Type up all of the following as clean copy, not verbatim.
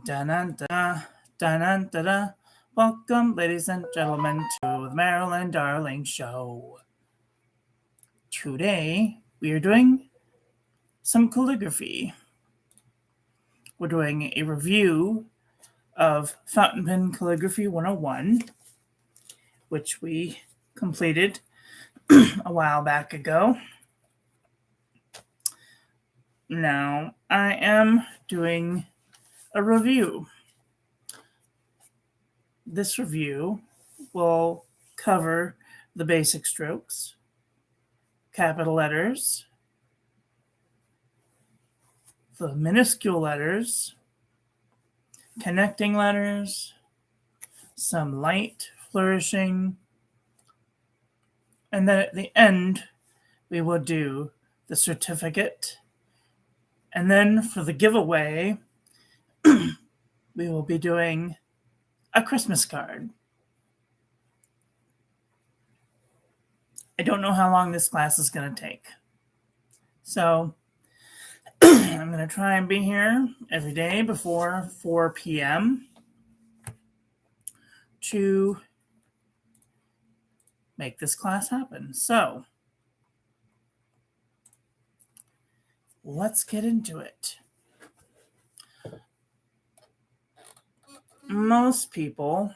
Da-na-da, da-na-da-da. Welcome, ladies and gentlemen, to the Marilyn Darling Show. Today, we are doing some calligraphy. We're doing a review of Fountain Pen Calligraphy 101, which we completed a while back ago. Now, I am doing a review. This review will cover the basic strokes, capital letters, the minuscule letters, connecting letters, some light flourishing, and then at the end we will do the certificate. And then for the giveaway, we will be doing a Christmas card. I don't know how long this class is going to take. So I'm going to try and be here every day before 4 p.m. to make this class happen. So let's get into it. Most people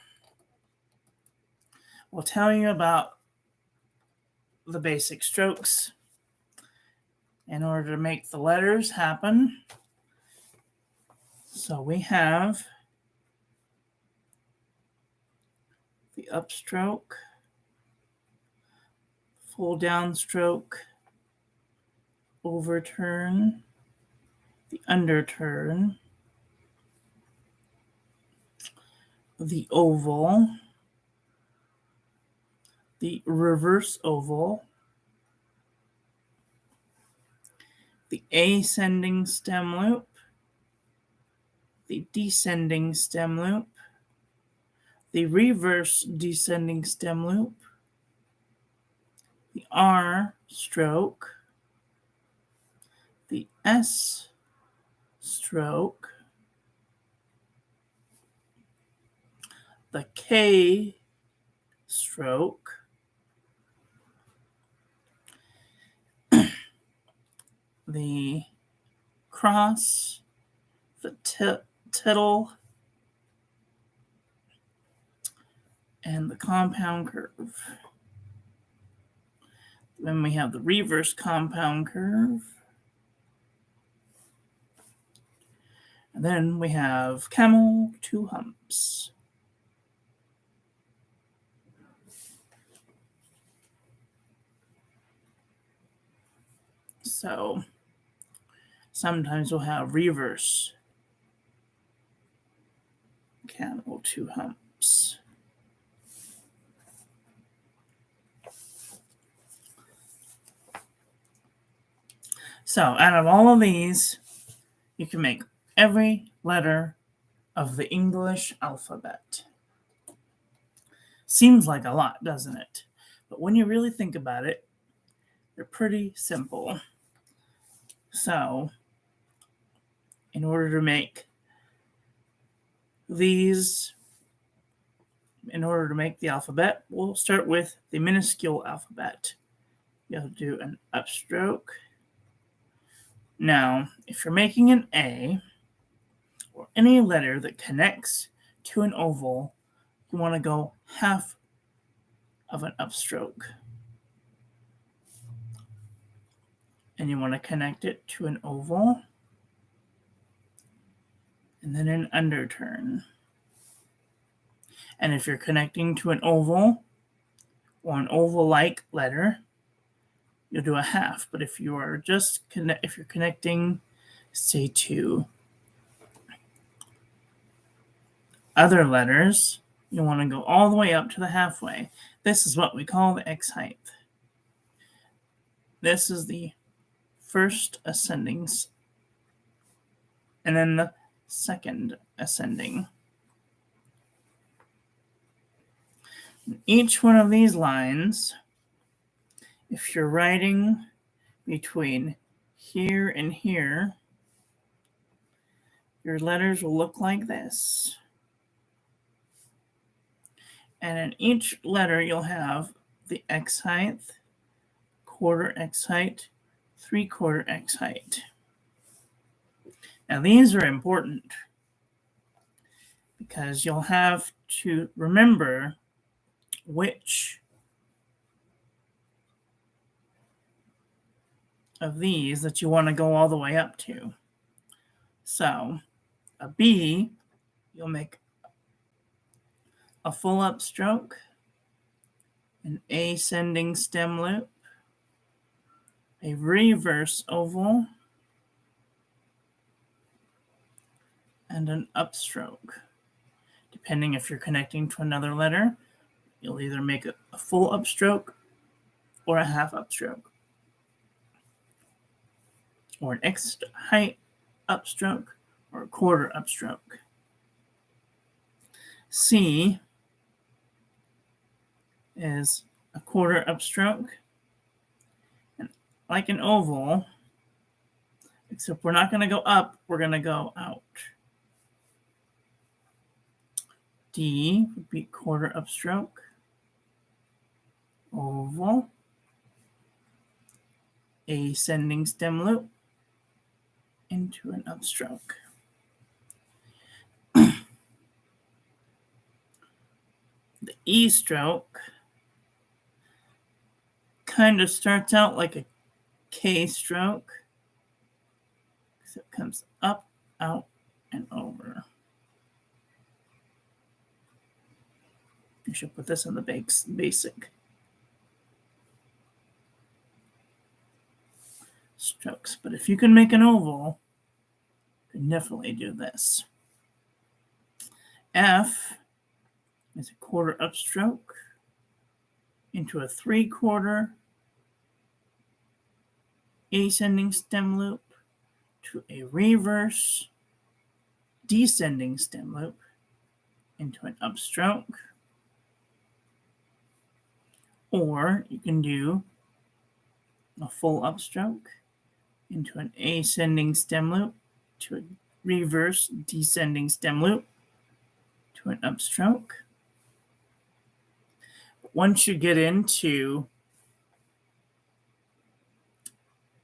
will tell you about the basic strokes in order to make the letters happen. So we have the upstroke, full downstroke, overturn, the underturn, the oval, the reverse oval, the ascending stem loop, the descending stem loop, the reverse descending stem loop, the R stroke, the S stroke, the K stroke, the cross, the tittle, and the compound curve. Then we have the reverse compound curve. And then we have camel, two humps. So sometimes we'll have reverse camel, two humps. So out of all of these, you can make every letter of the English alphabet. Seems like a lot, doesn't it? But when you really think about it, they're pretty simple. So, in order to make these, in order to make the alphabet, we'll start with the minuscule alphabet. You'll do an upstroke. Now, if you're making an A, or any letter that connects to an oval, you want to go half of an upstroke. And you want to connect it to an oval, and then an underturn. And if you're connecting to an oval or an oval-like letter, you'll do a half. But if you are just if you're connecting, say, to other letters, you want to go all the way up to the halfway. This is what we call the X height. This is the first ascending, and then the second ascending. Each one of these lines, if you're writing between here and here, your letters will look like this. And in each letter, you'll have the X height, quarter X height, 3/4 X height. Now, these are important because you'll have to remember which of these that you want to go all the way up to. So, a B, you'll make a full upstroke, an ascending stem loop, a reverse oval, and an upstroke. Depending if you're connecting to another letter, you'll either make a full upstroke or a half upstroke, or an X height upstroke or a quarter upstroke. C is a quarter upstroke, and like an oval, except we're not going to go up, we're going to go out. D would be quarter upstroke, oval, ascending stem loop into an upstroke. The E stroke kind of starts out like a K stroke, because it comes up, out, and over. You should put this in the basic strokes. But if you can make an oval, you can definitely do this. F is a quarter upstroke into a 3/4 ascending stem loop to a reverse descending stem loop into an upstroke. Or you can do a full upstroke into an ascending stem loop to a reverse descending stem loop to an upstroke. Once you get into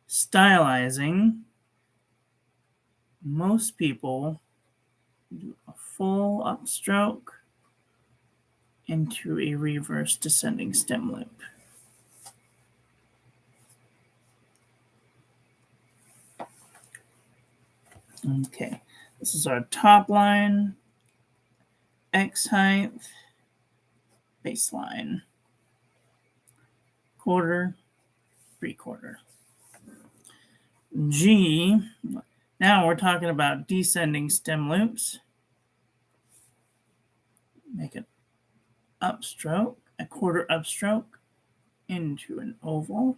stylizing, most people do a full upstroke into a reverse descending stem loop. Okay, this is our top line, X height, baseline, quarter, 3/4. G, now we're talking about descending stem loops. Make an upstroke, a quarter upstroke into an oval.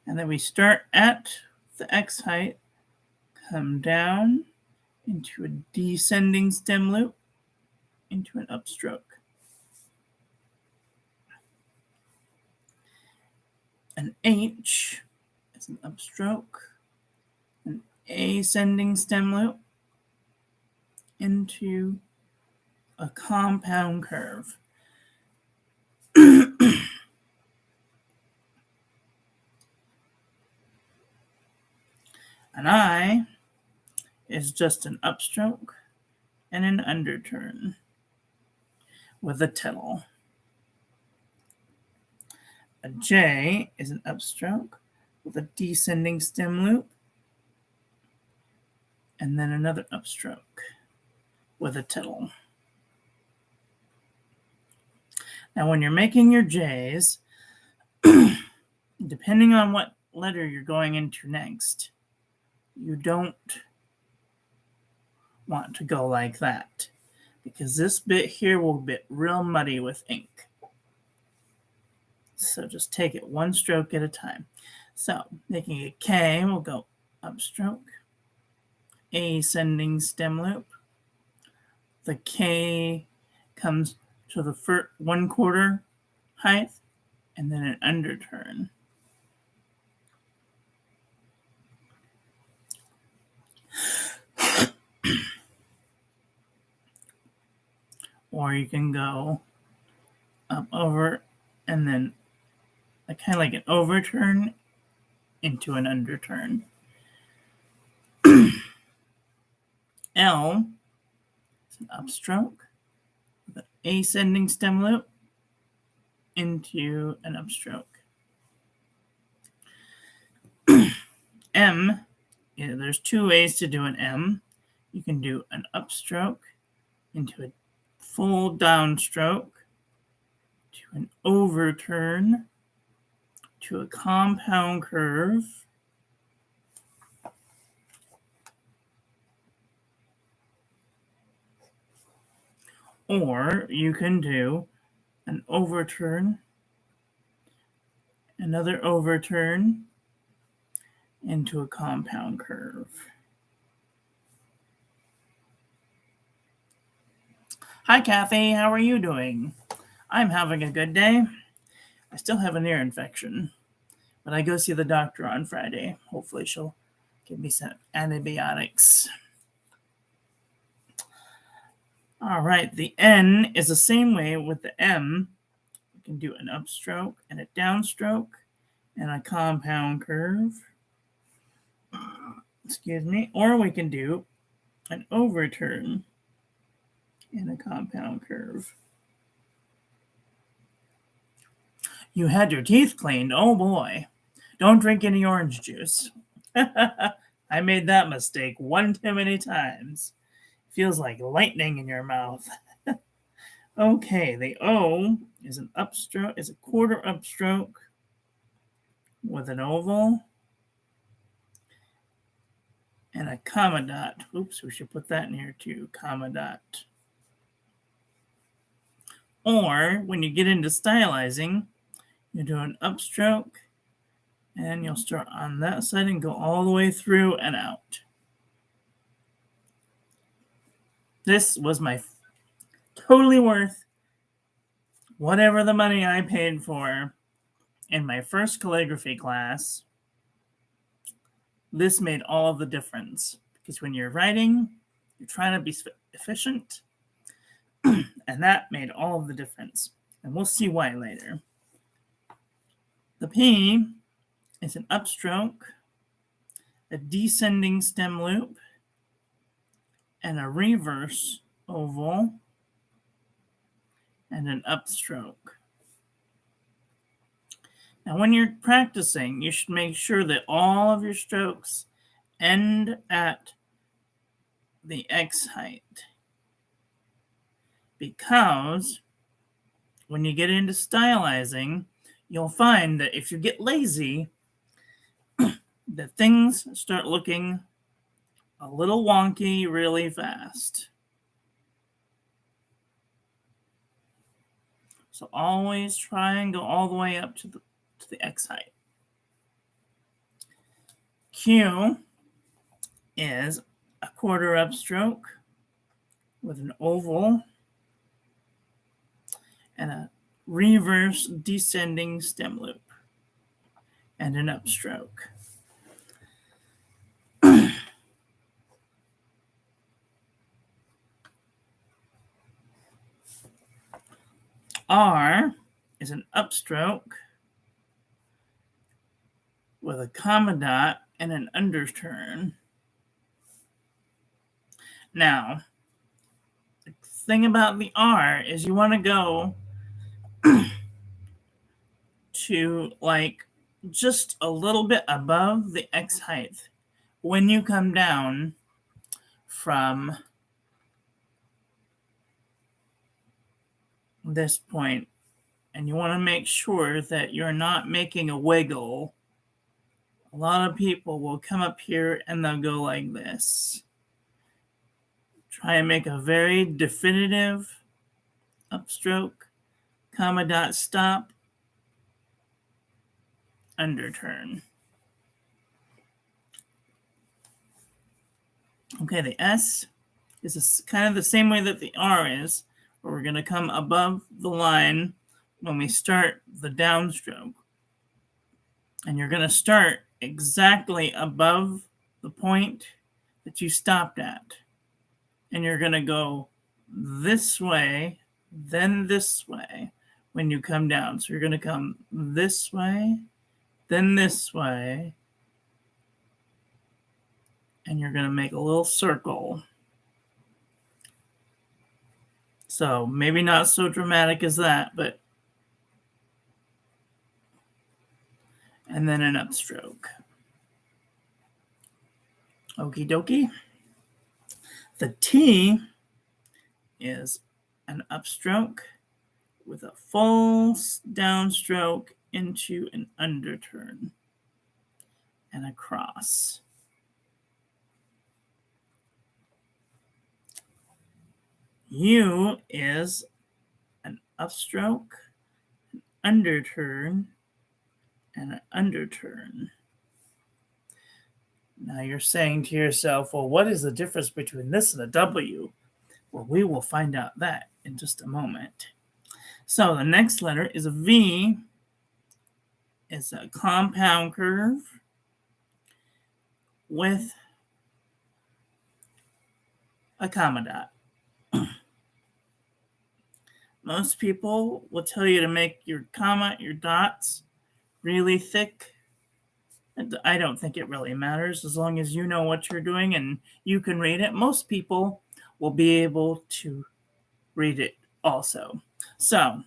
And then we start at the X height, come down into a descending stem loop into an upstroke. An H is an upstroke, an ascending stem loop into a compound curve. An I is just an upstroke and an underturn with a tittle. A J is an upstroke with a descending stem loop and then another upstroke with a tittle. Now, when you're making your J's, depending on what letter you're going into next, you don't want to go like that, because this bit here will get real muddy with ink. So just take it one stroke at a time. So making a K, we'll go upstroke, ascending stem loop. The K comes to the 1/4 height and then an underturn. or you can go up, over, and then kind of like an overturn into an underturn. L is an upstroke with an ascending stem loop into an upstroke. M, there's two ways to do an M. You can do an upstroke into a full downstroke, to an overturn, to a compound curve, or you can do an overturn, another overturn, into a compound curve. Hi, Kathy. How are you doing? I'm having a good day. I still have an ear infection, but I go see the doctor on Friday. Hopefully she'll give me some antibiotics. All right, the N is the same way with the M. We can do an upstroke and a downstroke and a compound curve. Excuse me. Or we can do an overturn and a compound curve. You had your teeth cleaned. Oh boy. Don't drink any orange juice. I made that mistake one too many times. Feels like lightning in your mouth. Okay, the O is an upstroke, is a quarter upstroke with an oval and a comma dot. Oops, we should put that in here too, comma dot. Or when you get into stylizing, you do an upstroke and you'll start on that side and go all the way through and out. This was my totally worth whatever the money I paid for in my first calligraphy class. This made all of the difference because when you're writing, you're trying to be efficient, and that made all of the difference. And we'll see why later. The P is an upstroke, a descending stem loop, and a reverse oval, and an upstroke. Now, when you're practicing, you should make sure that all of your strokes end at the X height. Because when you get into stylizing, you'll find that if you get lazy, that things start looking a little wonky really fast. So always try and go all the way up to the X height. Q is a quarter upstroke with an oval and a reverse descending stem loop and an upstroke. R is an upstroke with a comma dot and an underturn. Now, the thing about the R is you want to go to like just a little bit above the X height when you come down from this point, and you want to make sure that you're not making a wiggle. A lot of people will come up here and they'll go like this. Try and make a very definitive upstroke, comma dot stop, underturn. Okay, the S is kind of the same way that the R is, where we're going to come above the line when we start the downstroke. And you're going to start exactly above the point that you stopped at. And you're going to go this way then this way when you come down. So you're going to come this way, then this way, and you're going to make a little circle. So maybe not so dramatic as that, but and then an upstroke. Okie dokie. The T is an upstroke with a full downstroke into an underturn and a cross. U is an upstroke, an underturn, and an underturn. Now you're saying to yourself, well, what is the difference between this and a W? Well, we will find out that in just a moment. So the next letter is a V. It's a compound curve with a comma dot. Most people will tell you to make your comma, your dots really thick. I don't think it really matters as long as you know what you're doing and you can read it. Most people will be able to read it also. So,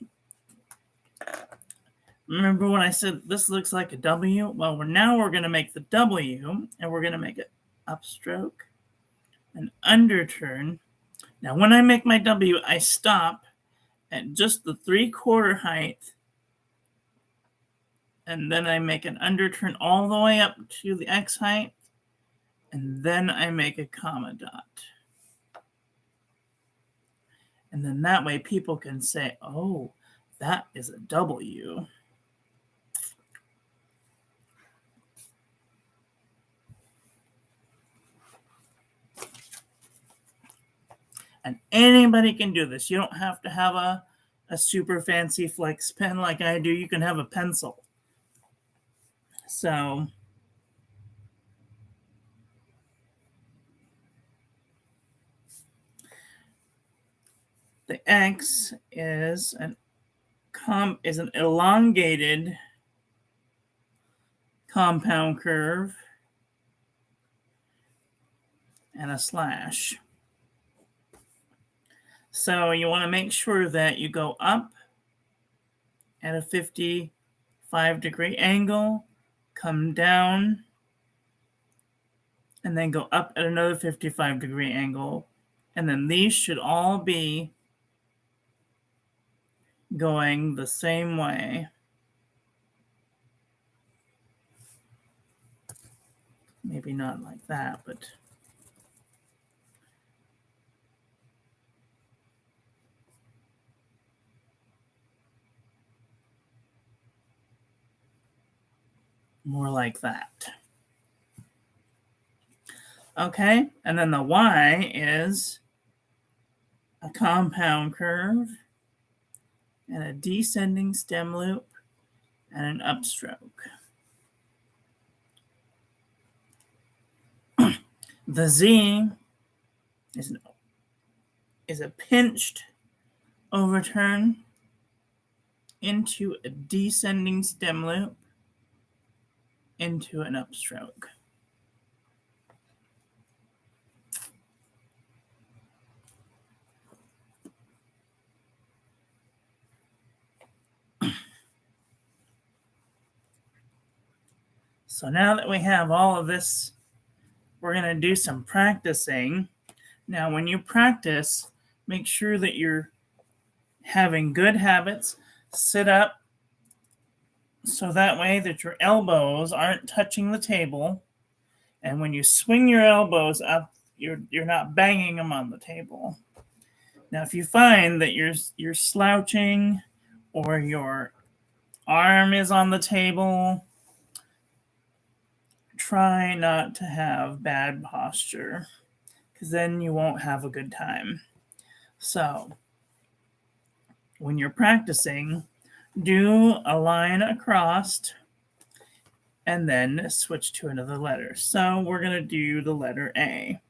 remember when I said this looks like a W? Well, now we're going to make the W and we're going to make it upstroke, an underturn. Now, when I make my W, I stop at just the 3/4 height, and then I make an underturn all the way up to the X height, and then I make a comma dot. And then that way people can say, oh, that is a W. And anybody can do this. You don't have to have a super fancy flex pen like I do. You can have a pencil. So the X is an elongated compound curve and a slash. So you want to make sure that you go up at a 55-degree angle, come down, and then go up at another 55-degree angle. And then these should all be going the same way. Maybe not like that, but more like that. Okay, and then the Y is a compound curve and a descending stem loop and an upstroke. The Z is a pinched overturn into a descending stem loop into an upstroke. So now that we have all of this, we're going to do some practicing. Now, when you practice, make sure that you're having good habits. Sit up so that way that your elbows aren't touching the table. And when you swing your elbows up, you're not banging them on the table. Now, if you find that you're slouching or your arm is on the table, try not to have bad posture, because then you won't have a good time. So, when you're practicing, do a line across and then switch to another letter. So, we're going to do the letter A.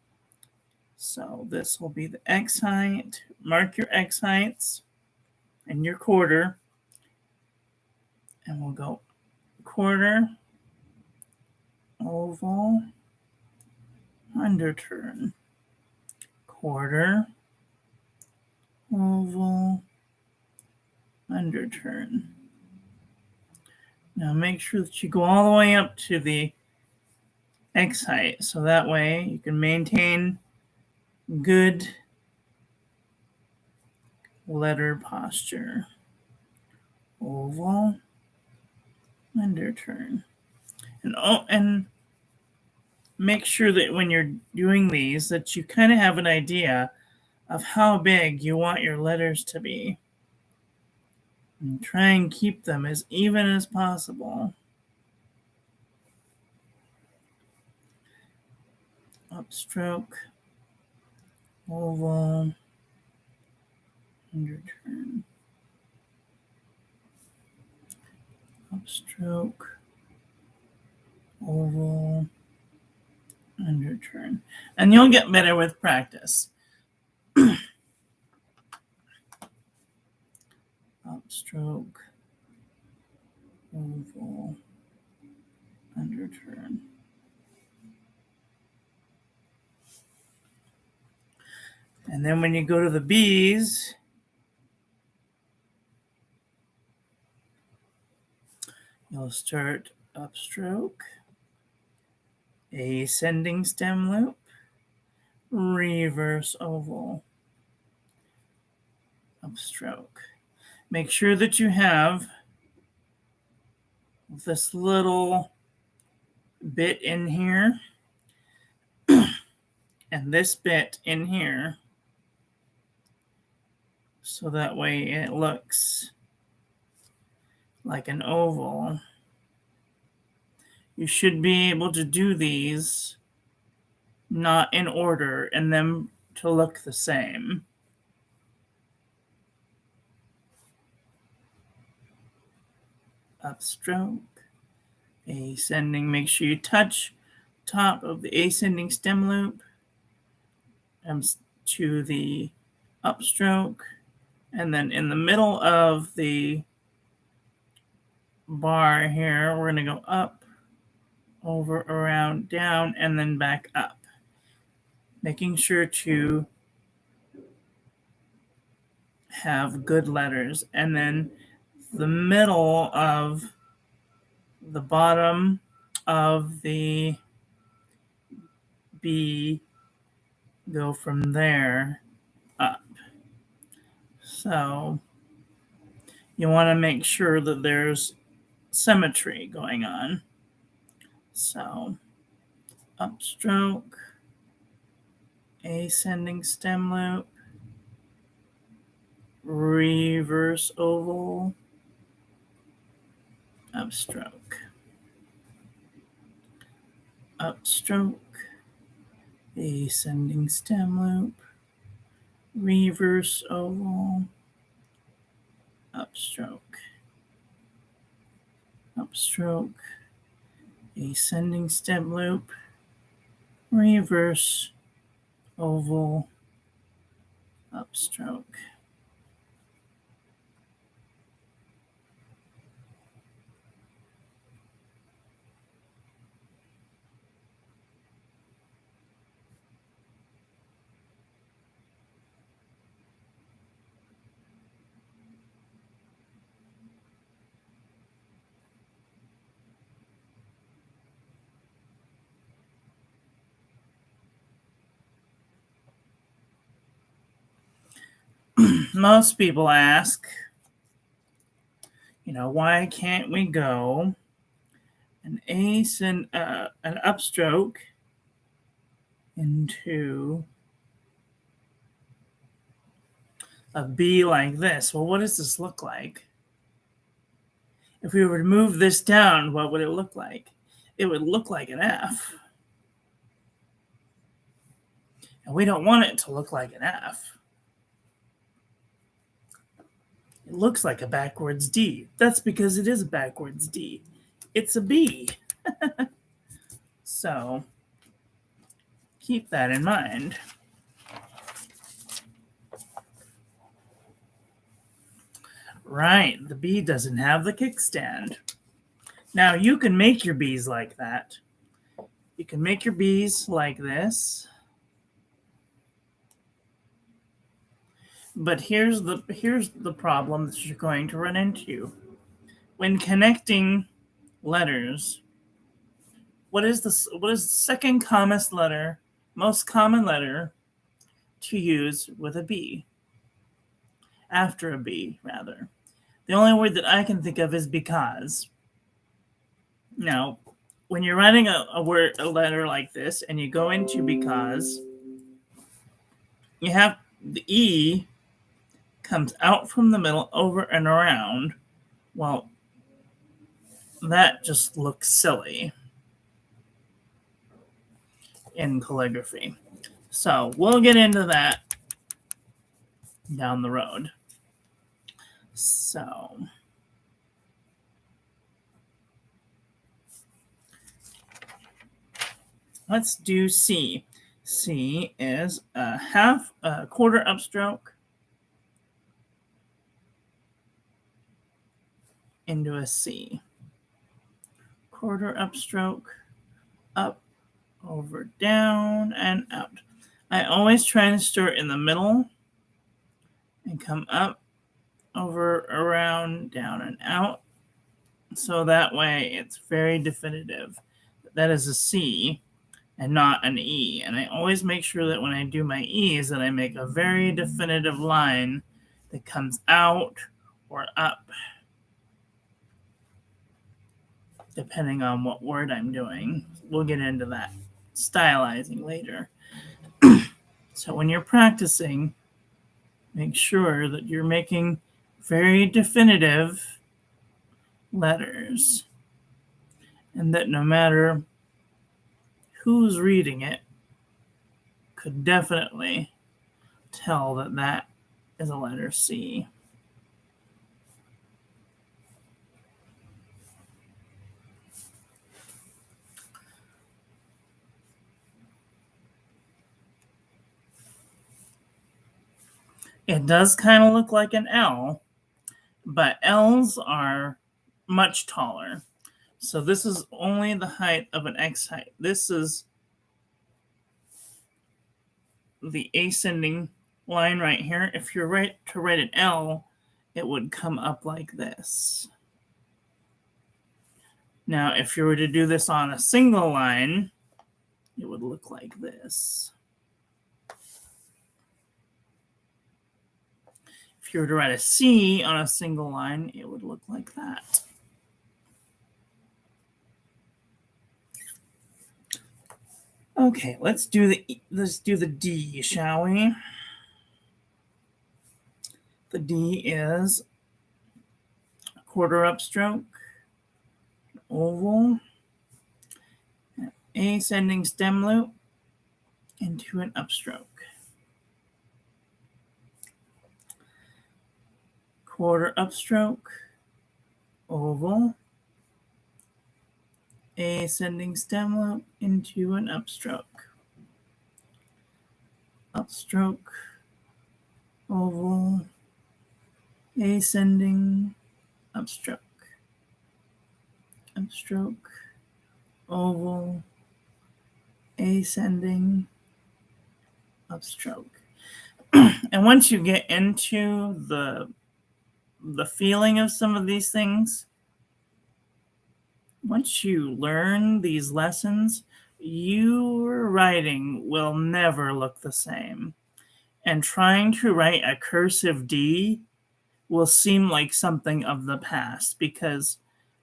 So, this will be the X height. Mark your X heights. and your quarter, and we'll go quarter, oval, underturn, quarter, oval, underturn. Now make sure that you go all the way up to the X height, so that way you can maintain good letter posture. Oval, underturn. And make sure that when you're doing these that you kind of have an idea of how big you want your letters to be. And try and keep them as even as possible. Upstroke, oval, underturn. Upstroke, oval, underturn. And you'll get better with practice. Upstroke, oval, underturn. And then when you go to the B's, you'll start upstroke, ascending stem loop, reverse oval, upstroke. Make sure that you have this little bit in here and this bit in here, so that way it looks like an oval. You should be able to do these not in order and them to look the same. Upstroke, ascending, make sure you touch top of the ascending stem loop to the upstroke, and then in the middle of the bar here, we're going to go up, over, around, down, and then back up. Making sure to have good letters. And then the middle of the bottom of the B, go from there up. So you want to make sure that there's symmetry going on. So upstroke, ascending stem loop, reverse oval, upstroke, upstroke, ascending stem loop, reverse oval, upstroke, upstroke, ascending stem loop, reverse oval, upstroke. Most people ask, why can't we go an an upstroke into a B like this? Well, what does this look like? If we were to move this down, what would it look like? It would look like an F. And we don't want it to look like an F. It looks like a backwards D. That's because it is a backwards D. It's a B. So keep that in mind. Right, the B doesn't have the kickstand. Now you can make your B's like that. You can make your B's like this. But here's the problem that you're going to run into. When connecting letters, what is the second most common letter to use with a B? After a B, rather. The only word that I can think of is because. Now, when you're writing a letter like this, and you go into because, you have the E comes out from the middle over and around. Well, that just looks silly in calligraphy. So we'll get into that down the road. So let's do C. C is a quarter upstroke into a C. Quarter upstroke, up, over, down, and out. I always try and start in the middle and come up, over, around, down, and out. So that way it's very definitive. That is a C and not an E. And I always make sure that when I do my E's that I make a very definitive line that comes out or up, depending on what word I'm doing. We'll get into that stylizing later. So when you're practicing, make sure that you're making very definitive letters, and that no matter who's reading it could definitely tell that that is a letter C. It does kind of look like an L, but L's are much taller. So this is only the height of an X height. This is the ascending line right here. If you're to write an L, it would come up like this. Now, if you were to do this on a single line, it would look like this. If you were to write a C on a single line, it would look like that. Okay, let's do the D, shall we? The D is a quarter upstroke, oval, an ascending stem loop into an upstroke. Quarter upstroke, oval, ascending stem loop into an upstroke. Upstroke, oval, ascending, upstroke. Upstroke, oval, ascending, upstroke. And once you get into the feeling of some of these things, once you learn these lessons, your writing will never look the same. And trying to write a cursive D will seem like something of the past, because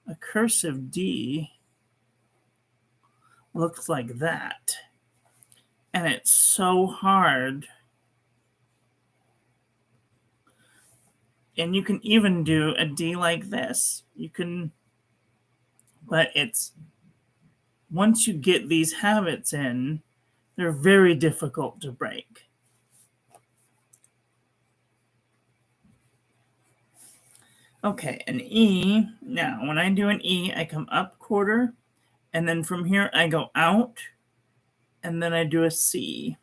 a cursive D looks like that. And it's so hard. And you can even do a D like this. But it's, once you get these habits in, they're very difficult to break. Okay, an E. Now, when I do an E, I come up quarter, and then from here I go out, and then I do a C.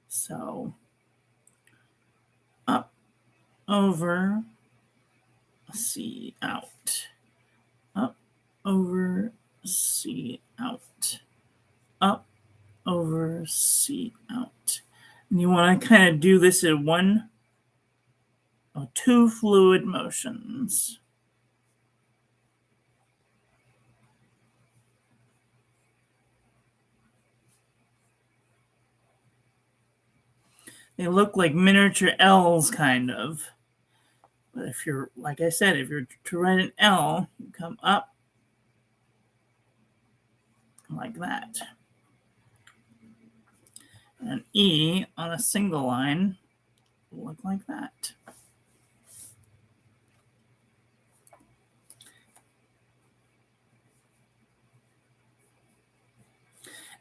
So, up, over, C, out. Up, over, C, out. Up, over, C, out. And you want to kind of do this in one or two fluid motions. They look like miniature L's, kind of. But if you're, like I said, if you're to write an L, you come up like that. And an E on a single line will look like that.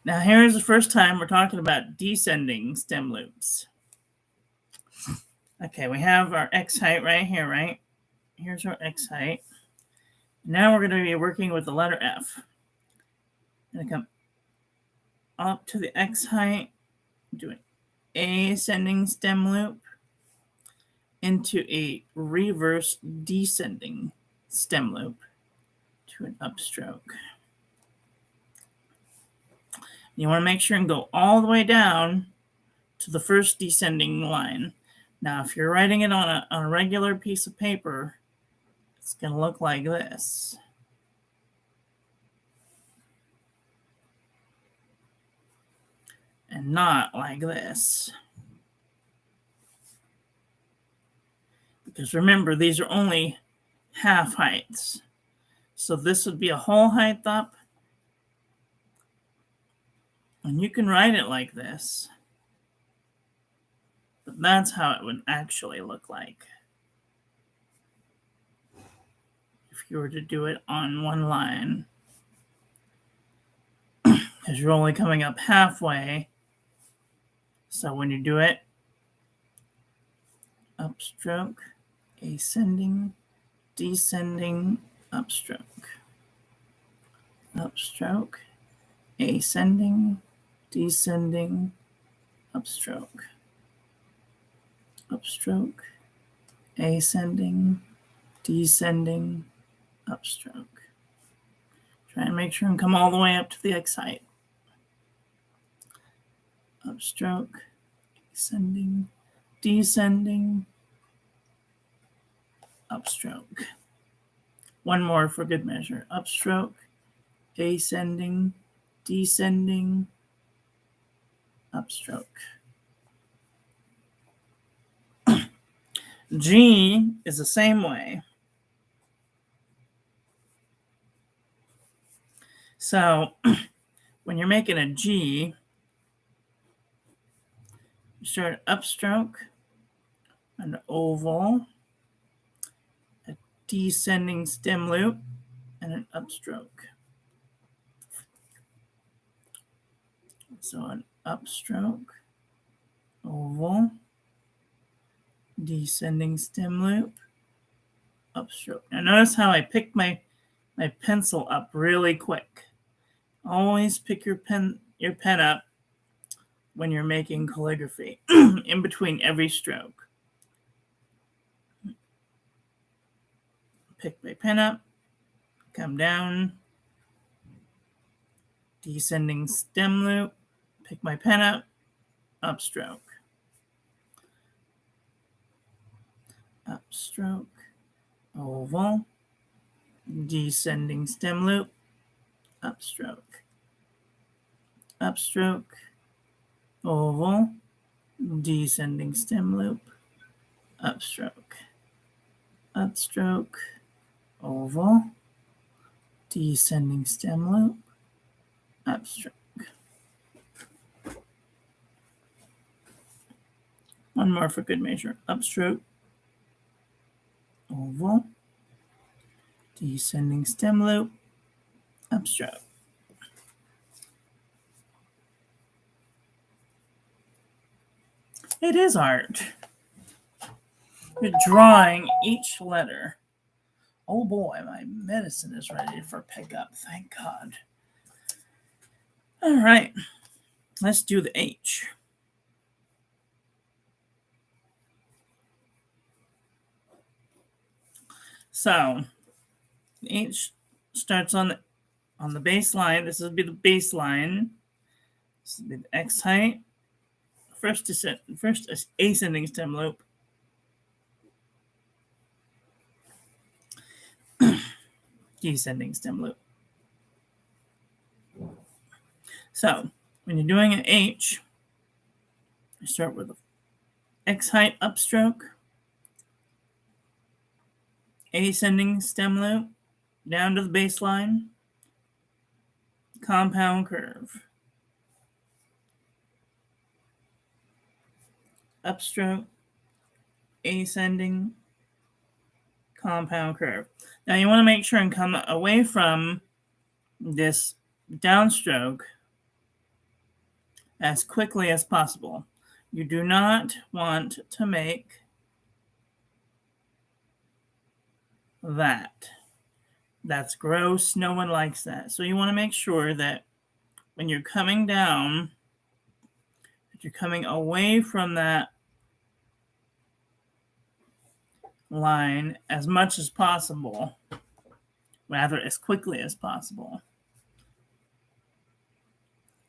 Now here's the first time we're talking about descending stem loops. Okay, we have our X height right here, right? Here's our X height. Now we're going to be working with the letter F. I'm going to come up to the X height, do an ascending stem loop into a reverse descending stem loop to an upstroke. You want to make sure and go all the way down to the first descending line. Now, if you're writing it on a regular piece of paper, it's going to look like this. And not like this. Because remember, these are only half heights. So this would be a whole height up. And you can write it like this. But that's how it would actually look like if you were to do it on one line. Because you're only coming up halfway. So when you do it, upstroke, ascending, descending, upstroke. Upstroke, ascending, descending, upstroke. Upstroke, ascending, descending, upstroke. Try and make sure and come all the way up to the X height. Upstroke, ascending, descending, upstroke. One more for good measure. Upstroke, ascending, descending, upstroke. G is the same way. So when you're making a G, you start an upstroke, an oval, a descending stem loop, and an upstroke. So an upstroke, oval, descending stem loop, upstroke. Now notice how I pick my pencil up really quick. Always pick your pen up when you're making calligraphy in between every stroke. Pick my pen up, come down, descending stem loop, pick my pen up, upstroke. Upstroke, oval, descending stem loop, upstroke. Upstroke, oval, descending stem loop, upstroke. Upstroke, oval, descending stem loop, upstroke. One more for good measure. Upstroke, oval, descending stem loop, upstroke. It is art. You're drawing each letter. Oh boy, my medicine is ready for pickup. Thank God. All right, let's do the H. So the H starts on the baseline. This will be the baseline. This will be the X height. First ascending stem loop. Descending stem loop. So when you're doing an H, you start with an X height upstroke, ascending stem loop, down to the baseline, compound curve. Upstroke, ascending, compound curve. Now you want to make sure and come away from this downstroke as quickly as possible. You do not want to make that. That's gross. No one likes that. So you want to make sure that when you're coming down, that you're coming away from that line as much as possible, rather as quickly as possible.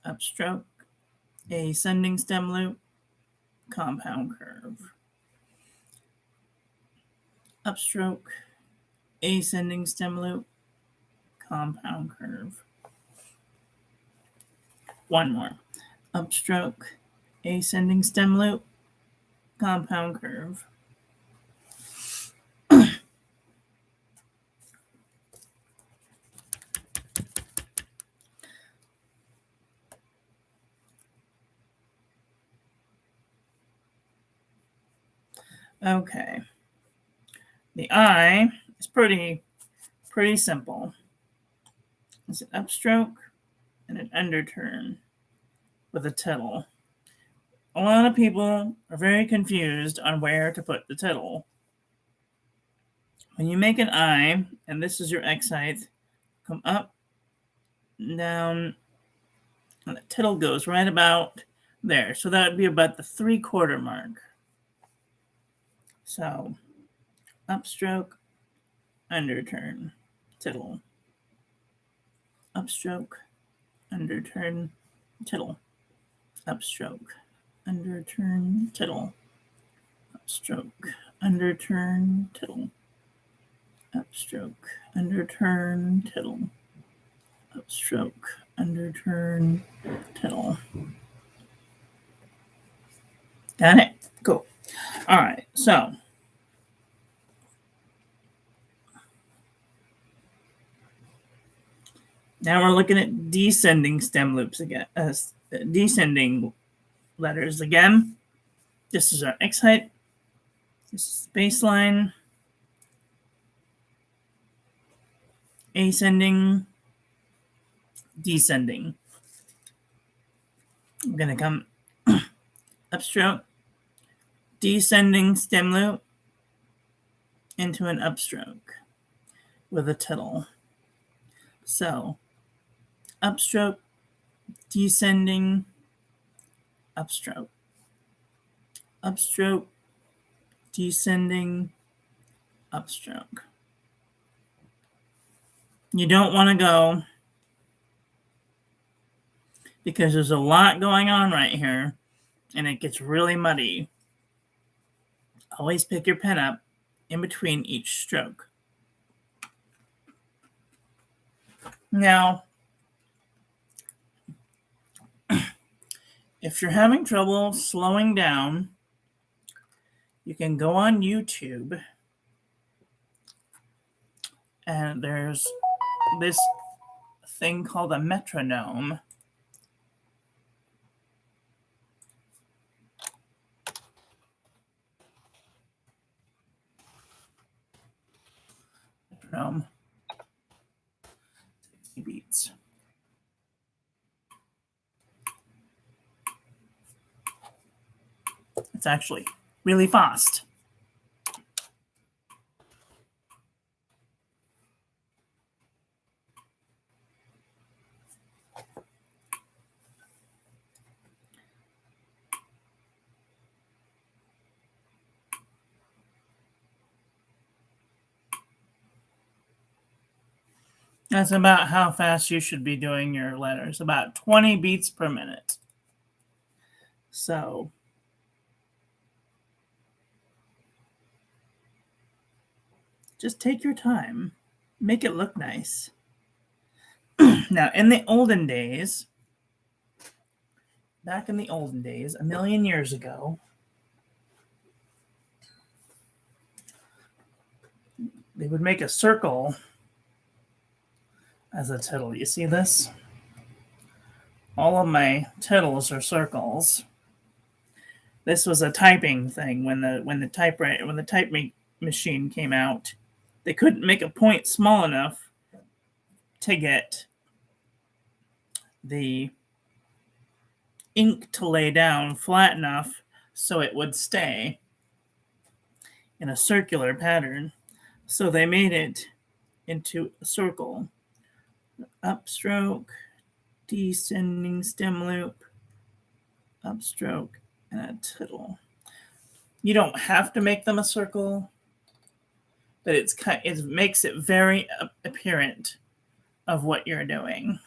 Upstroke, ascending stem loop, compound curve. Upstroke, ascending stem loop, compound curve. One more. Upstroke, ascending stem loop, compound curve. Okay. The I is pretty simple. It's an upstroke and an underturn with a tittle. A lot of people are very confused on where to put the tittle. When you make an I, and this is your X height, come up, down, and the tittle goes right about there. So that would be about the 3/4 mark. So upstroke, underturn, tittle. Upstroke, underturn, tittle. Upstroke, underturn, tittle. Upstroke, underturn, tittle. Upstroke, underturn, tittle. Upstroke, underturn, tittle. Got it? Cool. All right, so now we're looking at descending stem loops again, descending letters again. This is our X height. This is baseline. Ascending, descending. I'm going to come upstroke, descending stem loop into an upstroke with a tittle. So upstroke, descending, upstroke. Upstroke, descending, upstroke. You don't want to go, because there's a lot going on right here and it gets really muddy. Always pick your pen up in between each stroke. Now, if you're having trouble slowing down, you can go on YouTube and there's this thing called a metronome. Metronome. 60 beats. It's actually really fast. That's about how fast you should be doing your letters, about 20 beats per minute. So just take your time, make it look nice. Now, in the olden days, back in the olden days, a million years ago, they would make a circle as a tittle. You see this? All of my tittles are circles. This was a typing thing when the typing machine came out. They couldn't make a point small enough to get the ink to lay down flat enough so it would stay in a circular pattern. So they made it into a circle. Upstroke, descending stem loop, upstroke, and a tittle. You don't have to make them a circle, but it makes it very apparent of what you're doing.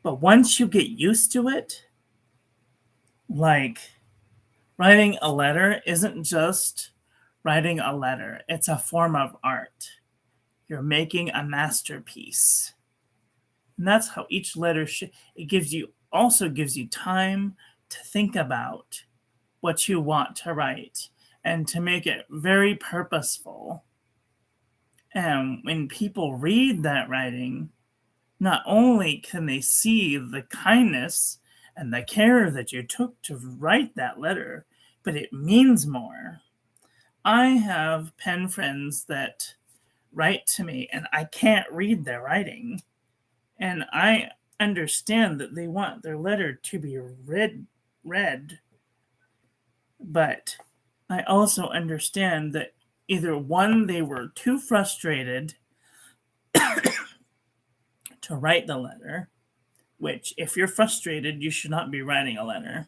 But once you get used to it, like writing a letter isn't just writing a letter, it's a form of art. You're making a masterpiece. And that's how each letter also gives you time to think about what you want to write and to make it very purposeful. And when people read that writing, not only can they see the kindness and the care that you took to write that letter, but it means more. I have pen friends that write to me and I can't read their writing. And I understand that they want their letter to be read, but I also understand that either one, they were too frustrated to write the letter, which if you're frustrated, you should not be writing a letter.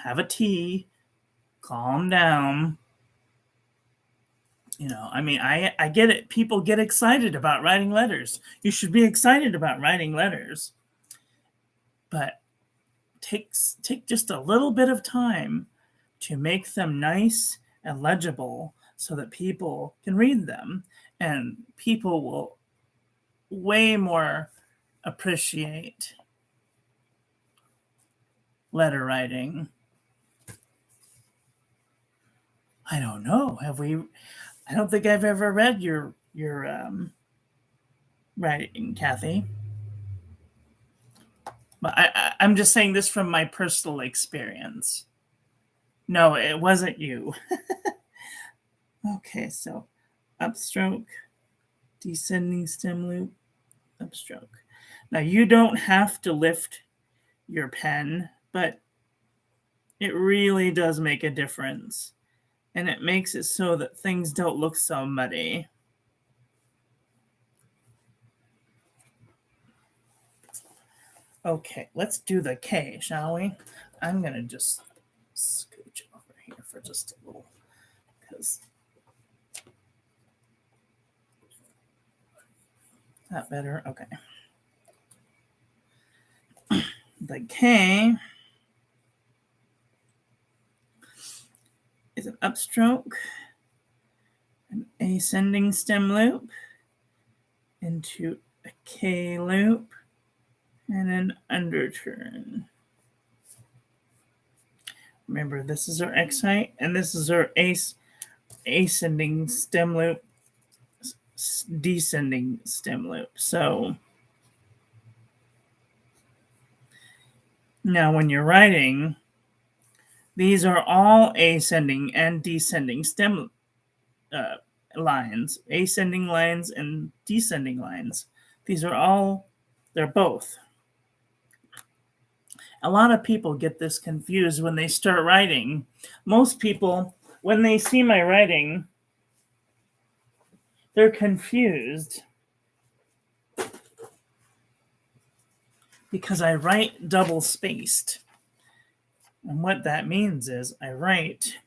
Have a tea, calm down. I get it. People get excited about writing letters. You should be excited about writing letters. But take just a little bit of time to make them nice and legible so that people can read them, and people will way more appreciate letter writing. I don't know. I don't think I've ever read your writing, Kathy. But I'm just saying this from my personal experience. No, it wasn't you. Okay, so upstroke, descending stem loop, upstroke. Now you don't have to lift your pen, but it really does make a difference. And it makes it so that things don't look so muddy. Okay, let's do the K, shall we? I'm going to just scooch over here for just a little, because that better? Okay. The K is an upstroke, an ascending stem loop into a K loop, and an underturn. Remember, this is our X height, and this is our ascending stem loop, descending stem loop. So now when you're writing, these are all ascending and descending stem lines, ascending lines and descending lines. They're both. A lot of people get this confused when they start writing. Most people, when they see my writing, they're confused because I write double spaced. And what that means is I write.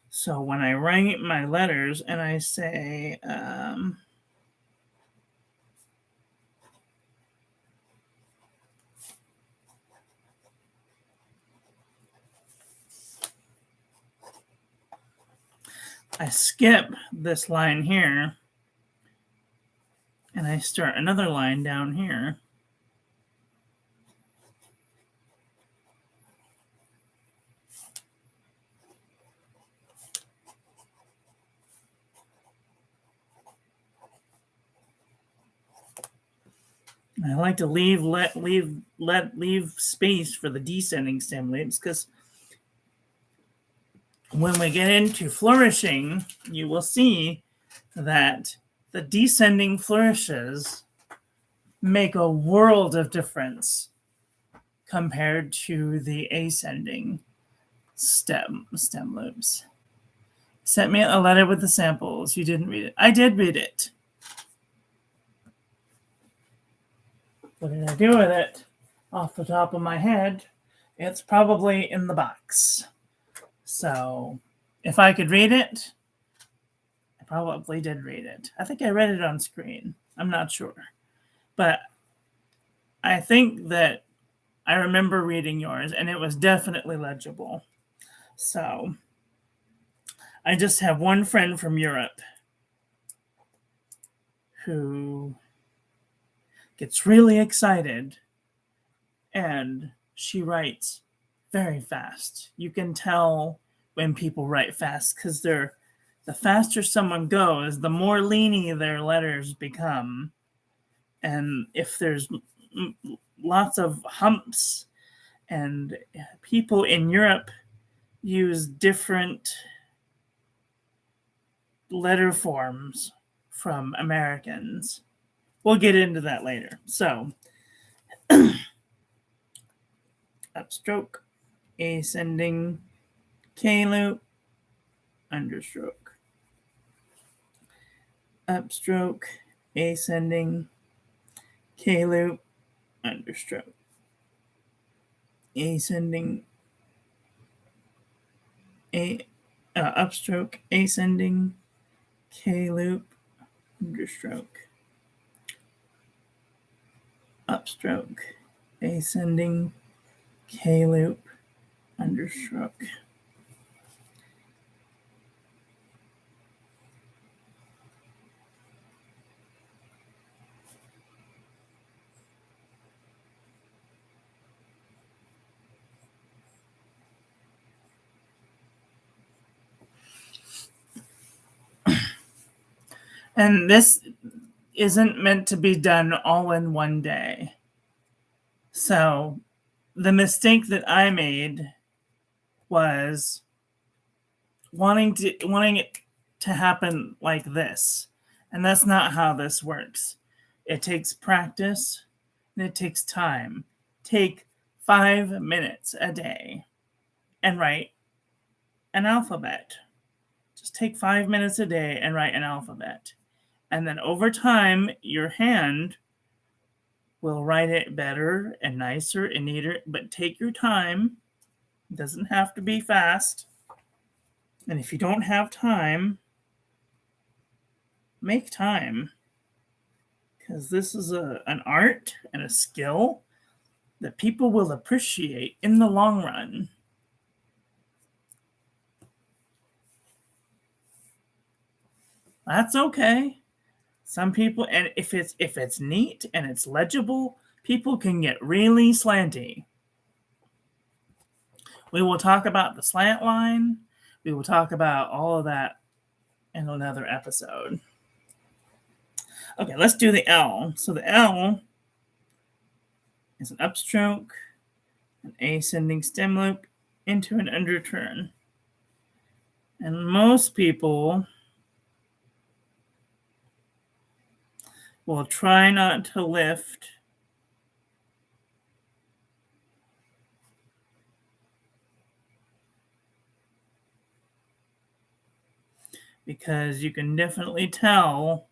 So when I write my letters and I say, I skip this line here and I start another line down here. I like to leave space for the descending stem loops because when we get into flourishing, you will see that the descending flourishes make a world of difference compared to the ascending stem loops. Sent me a letter with the samples. You didn't read it. I did read it. What did I do with it? Off the top of my head, it's probably in the box. So if I could read it, I probably did read it. I think I read it on screen. I'm not sure. But I think that I remember reading yours, and it was definitely legible. So I just have one friend from Europe who gets really excited, and she writes very fast. You can tell when people write fast because the faster someone goes, the more leany their letters become. And if there's lots of humps, and people in Europe use different letter forms from Americans. We'll get into that later. So, upstroke, ascending, K-loop, understroke. Upstroke, ascending, K-loop, understroke. Ascending, upstroke, ascending, K-loop, understroke. Upstroke, ascending, K-loop, understroke. And this isn't meant to be done all in one day. So the mistake that I made was wanting it to happen like this. And that's not how this works. It takes practice and it takes time. Take 5 minutes a day and write an alphabet. Just take 5 minutes a day and write an alphabet. And then over time, your hand will write it better and nicer and neater, but take your time. It doesn't have to be fast. And if you don't have time, make time. Because this is an art and a skill that people will appreciate in the long run. That's okay. Some people, and if it's neat and it's legible, people can get really slanty. We will talk about the slant line. We will talk about all of that in another episode. Okay, let's do the L. So the L is an upstroke, an ascending stem loop into an underturn. And most people will try not to lift because you can definitely tell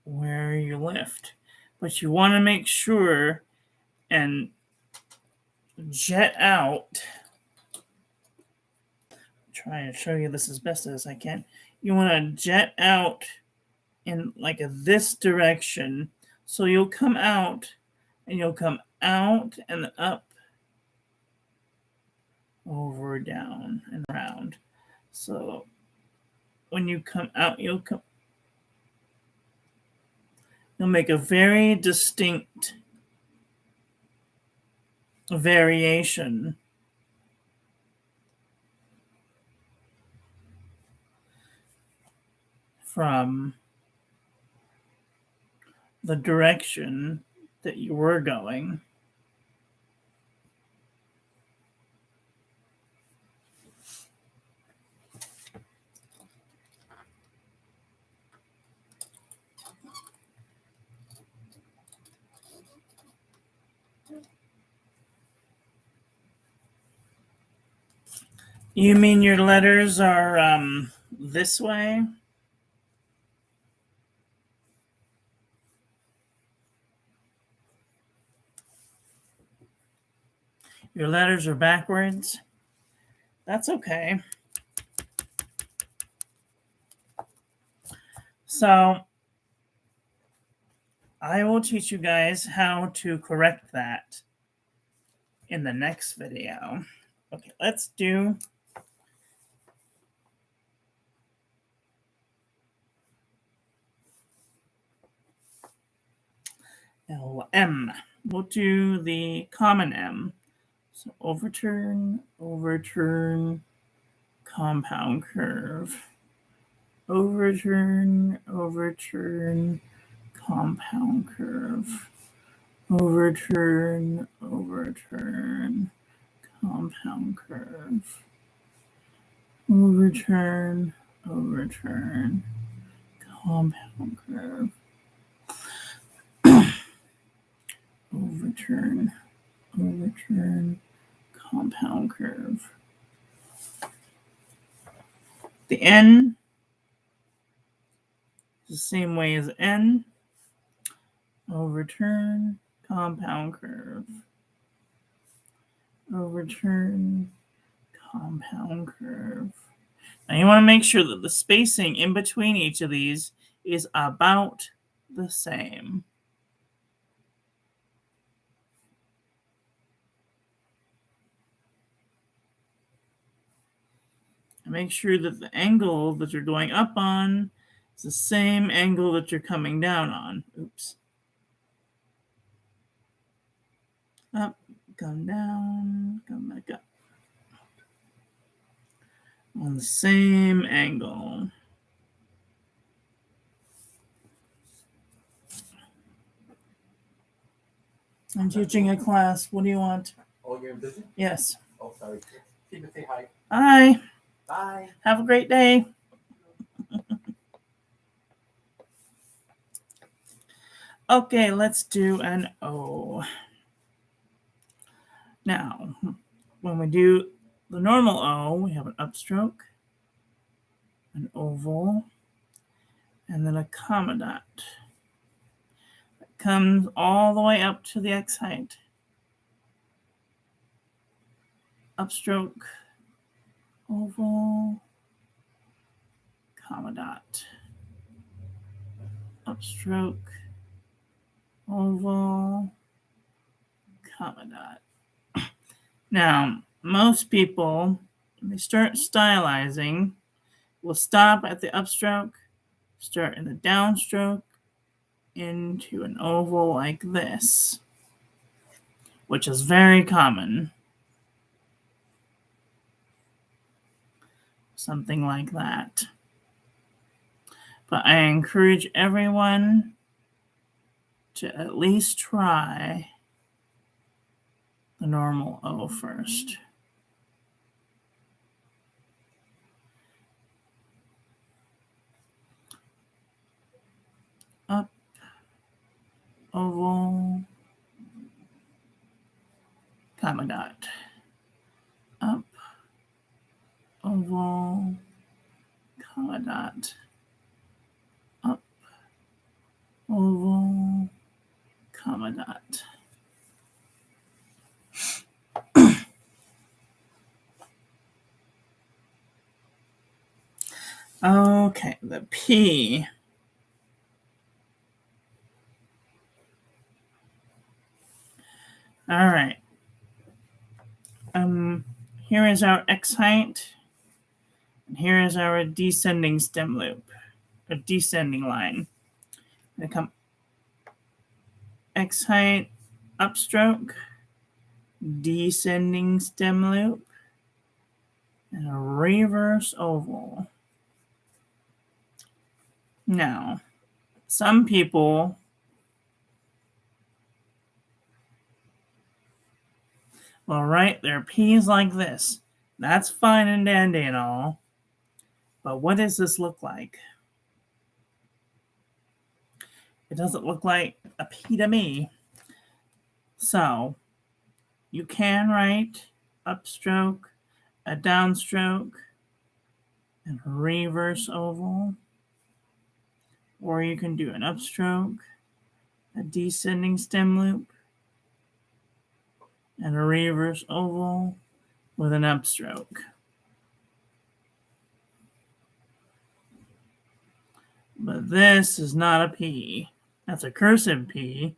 where you lift. But you want to make sure, and jet out. Try to show you this as best as I can. You want to jet out in like this direction. So you'll come out and you'll come out and up, over, down, and around. So when you come out, you'll make a very distinct variation from the direction that you were going. You mean your letters are this way? Your letters are backwards? That's okay. So I will teach you guys how to correct that in the next video. Okay, let's do LM. We'll do the common M. So overturn, overturn, compound curve. Overturn, overturn, compound curve. Overturn, overturn, compound curve. Overturn, overturn, compound curve. Overturn, overturn, compound curve. The N is the same way as N. Overturn, compound curve. Overturn, compound curve. Now you want to make sure that the spacing in between each of these is about the same. And make sure that the angle that you're going up on is the same angle that you're coming down on. Oops. Up, come down, come back up. On the same angle. I'm teaching a class. What do you want? Oh, you're busy? Yes. Oh, sorry. People say hi. Hi. Bye. Have a great day. Okay, let's do an O. Now, when we do the normal O, we have an upstroke, an oval, and then a comma dot. It comes all the way up to the X height. Upstroke, oval, comma dot. Upstroke, oval, comma dot. Now, most people, when they start stylizing, will stop at the upstroke, start in the downstroke, into an oval like this, which is very common. Something like that. But I encourage everyone to at least try the normal O first. Up, oval, comma dot. Up, oval, comma dot. Up, oval, comma dot. Okay, the P. All right. Here is our X height, and here is our descending stem loop, a descending line. Gonna come X height, upstroke, descending stem loop, and a reverse oval. Now, some people will write their P's like this. That's fine and dandy and all, but what does this look like? It doesn't look like a P to me. So, you can write upstroke, a downstroke, and a reverse oval. Or you can do an upstroke, a descending stem loop, and a reverse oval with an upstroke. But this is not a P. That's a cursive P,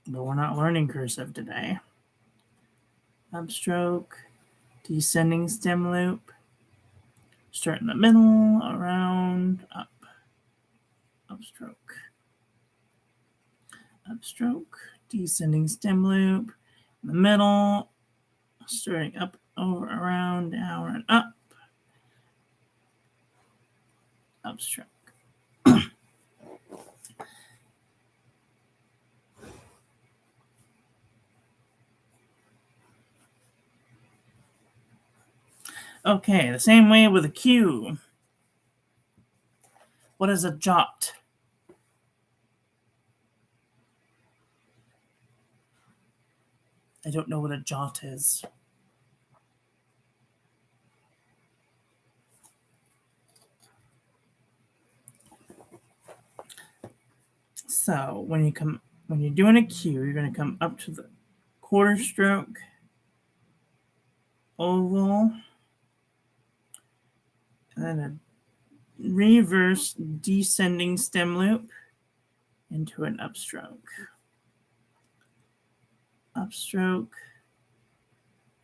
but we're not learning cursive today. Upstroke, descending stem loop, start in the middle, around, up, upstroke, upstroke, descending stem loop, in the middle, starting up, over, around, down, and up, upstroke. Okay, the same way with a Q. What is a jot? I don't know what a jot is. So when you're doing a Q, you're going to come up to the quarter stroke, oval, and then a reverse descending stem loop into an upstroke. Upstroke,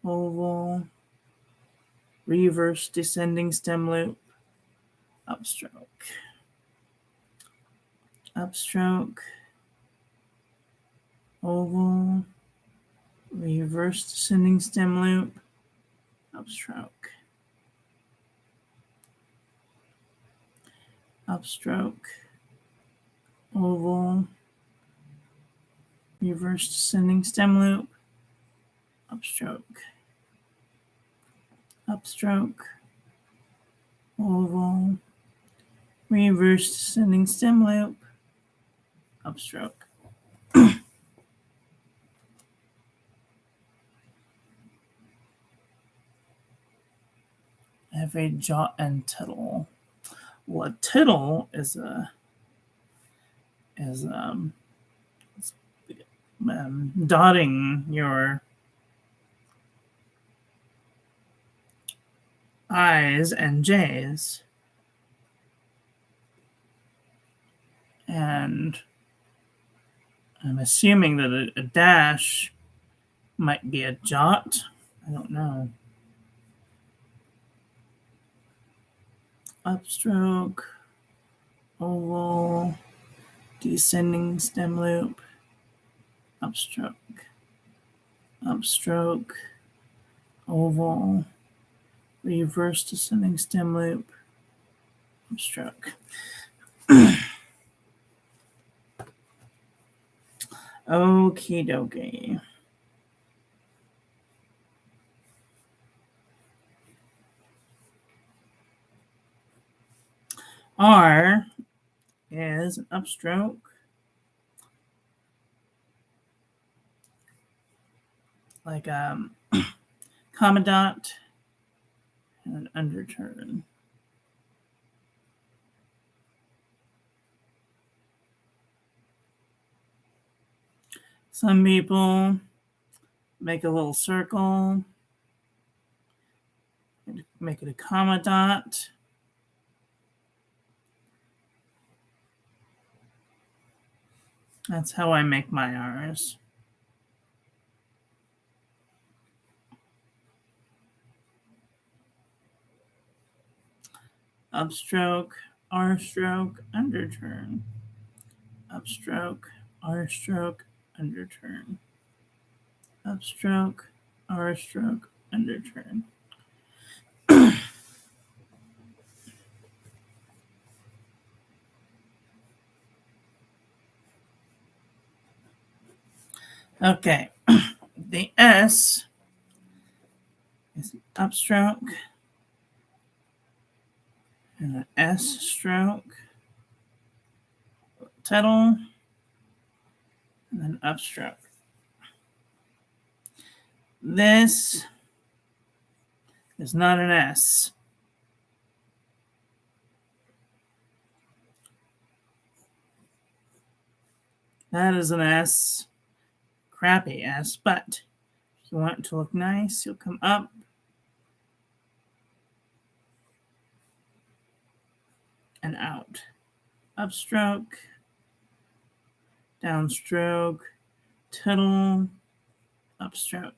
oval, reverse descending stem loop, upstroke. Upstroke, oval, reverse descending stem loop, upstroke. Upstroke, oval, reverse descending stem loop, upstroke. Upstroke, oval, reverse descending stem loop, upstroke. I have a jot and tittle. Well, a tittle is dotting your I's and J's. And I'm assuming that a dash might be a jot. I don't know. Upstroke, oval, descending stem loop, upstroke, upstroke, oval, reverse descending stem loop, upstroke. Okie dokie. R is an upstroke, like comma dot, and an underturn. Some people make a little circle, make it a comma dot, That's how I make my R's. Upstroke, R stroke, underturn. Upstroke, R stroke, underturn. Upstroke, R stroke, underturn. Okay, the S is an upstroke and an S stroke, tittle, and then upstroke. This is not an S. That is an S, crappy S, but if you want it to look nice, you'll come up and out. Upstroke, downstroke, tittle, upstroke.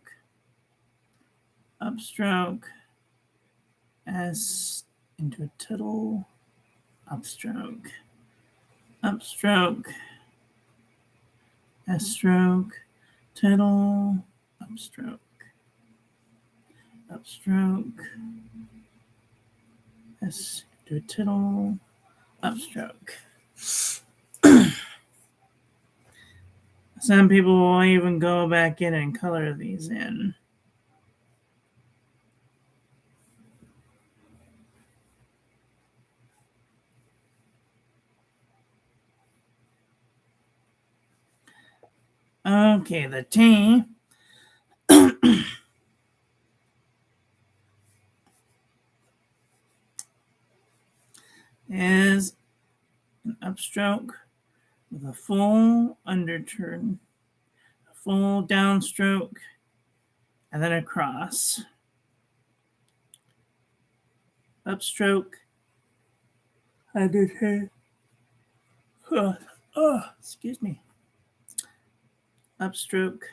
Upstroke, S into a tittle, upstroke. Upstroke, S stroke, tittle, upstroke. Upstroke, S into a tittle, upstroke. Some people will even go back in and color these in. Okay, the T is an upstroke with a full underturn, a full downstroke, and then a cross. Upstroke, underturn. Excuse me. Upstroke,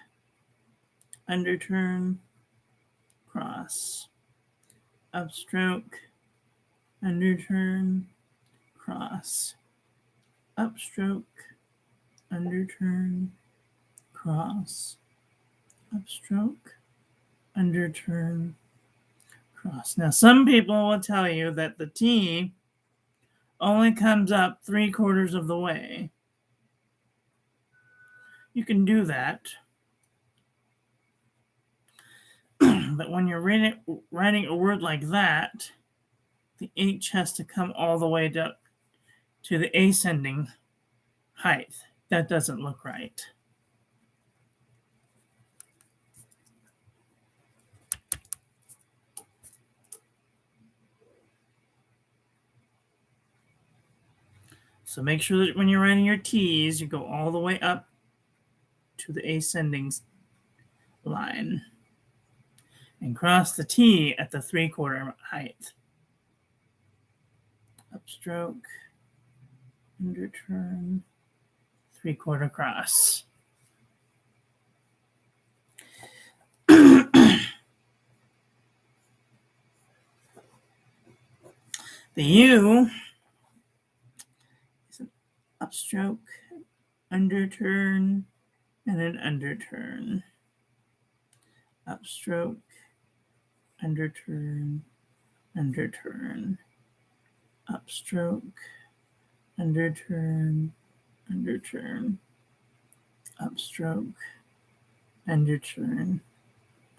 underturn, cross. Upstroke, underturn, cross. Upstroke, underturn, cross. Upstroke, underturn, cross. Now, some people will tell you that the T only comes up 3/4 of the way. You can do that. But when you're writing a word like that, the H has to come all the way up to the ascending height. That doesn't look right. So make sure that when you're writing your T's, you go all the way up to the ascending line and cross the T at the 3/4 height. Upstroke, underturn, 3/4 cross. The U is an upstroke, underturn, and an underturn. Upstroke, underturn, underturn. Upstroke, underturn, underturn. Upstroke, underturn,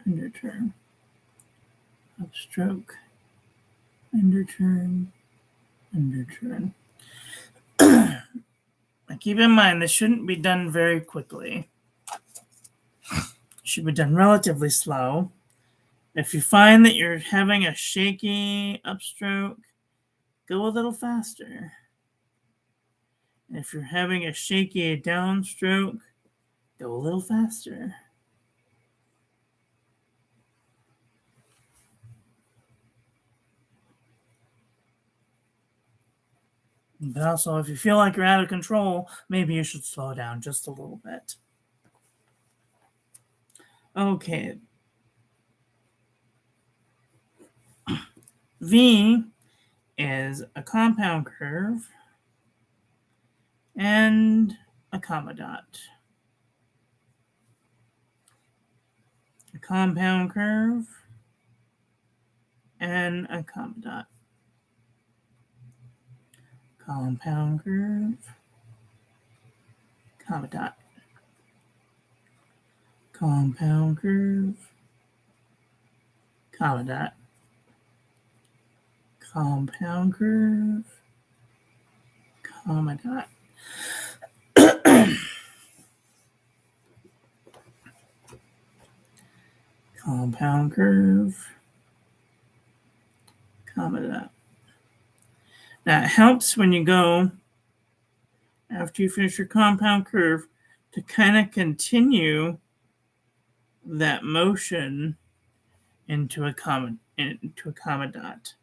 underturn. Upstroke, underturn, underturn. Now keep in mind, this shouldn't be done very quickly. It should be done relatively slow. If you find that you're having a shaky upstroke, go a little faster. And if you're having a shaky downstroke, go a little faster. But also, if you feel like you're out of control, maybe you should slow down just a little bit. Okay. V is a compound curve and a comma dot. A compound curve and a comma dot. Compound curve, comma dot. Compound curve, comma dot. Compound curve, comma dot. Compound curve, comma dot. Now it helps when you go, after you finish your compound curve, to kind of continue that motion into a comma dot.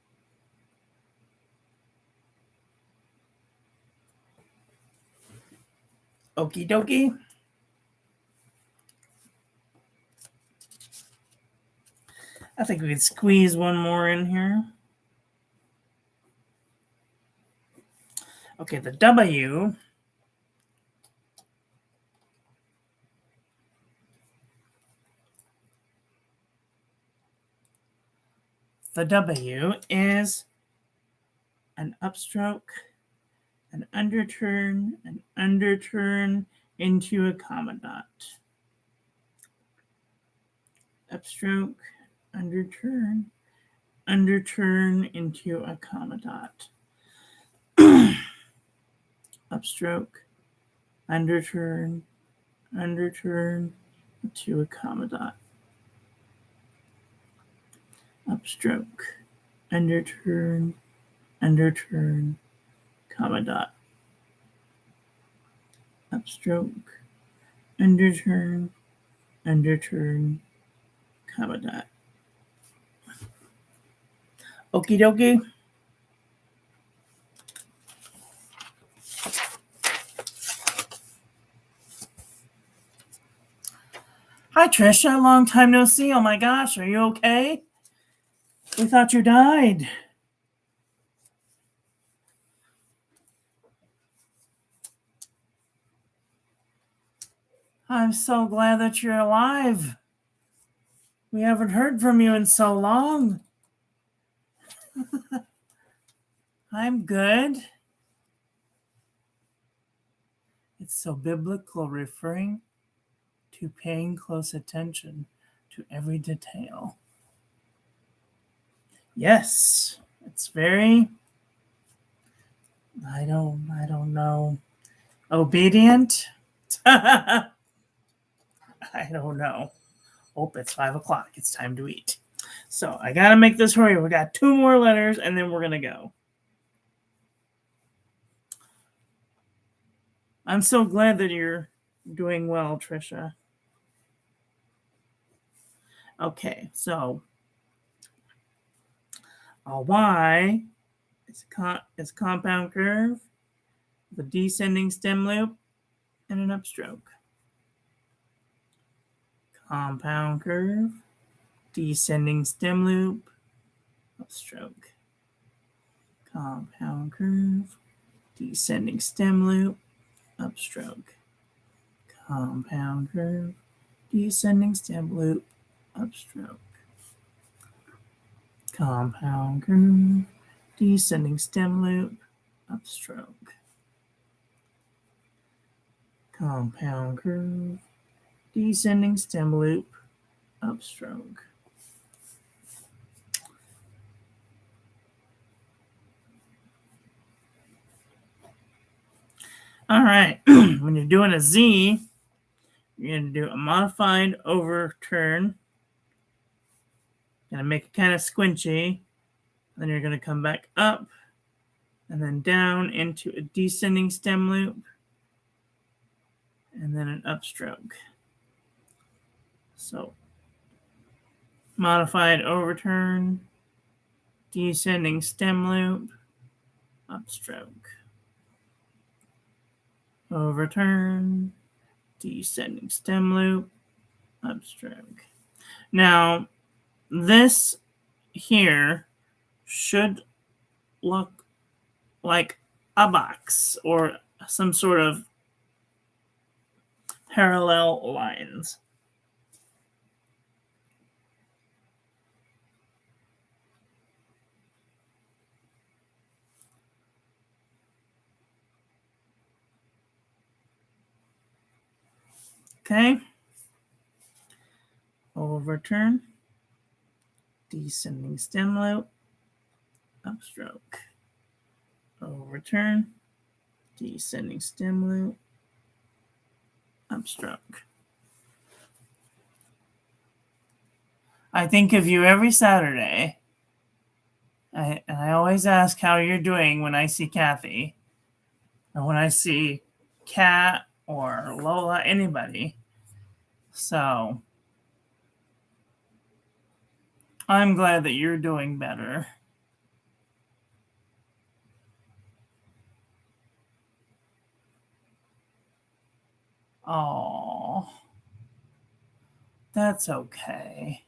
Okie dokie. I think we could squeeze one more in here. Okay, the W. The W is an upstroke, an underturn into a comma dot. Upstroke, underturn into a comma dot. Upstroke, underturn into a comma dot. Upstroke, underturn, comma dot. Upstroke, underturn, comma dot. Okie dokie. Hi, Trisha. Long time no see. Oh my gosh, are you okay? We thought you died. I'm so glad that you're alive. We haven't heard from you in so long. I'm good. It's so biblical, referring to paying close attention to every detail. Yes, it's very, I don't know, obedient. I don't know. Oh, it's 5 o'clock. It's time to eat. So I got to make this hurry. We got 2 more letters and then we're going to go. I'm so glad that you're doing well, Trisha. Okay, so a Y is a compound curve, the descending stem loop, and an upstroke. Compound curve, descending stem loop, upstroke. Compound curve, descending stem loop, upstroke. Compound curve, descending stem loop, upstroke. Compound curve, descending stem loop, upstroke. Compound curve, descending stem loop, upstroke. All right, when you're doing a Z, you're going to do a modified overturn. Going to make it kind of squinchy. Then you're going to come back up and then down into a descending stem loop and then an upstroke. So modified overturn, descending stem loop, upstroke. overturn, descending stem loop, upstroke. Now, this here should look like a box or some sort of parallel lines. Okay. Overturn, descending stem loop, upstroke. Overturn, descending stem loop, upstroke. I think of you every Saturday. And I always ask how you're doing when I see Kathy, or when I see Kat or Lola, anybody. So I'm glad that you're doing better. Oh, that's okay.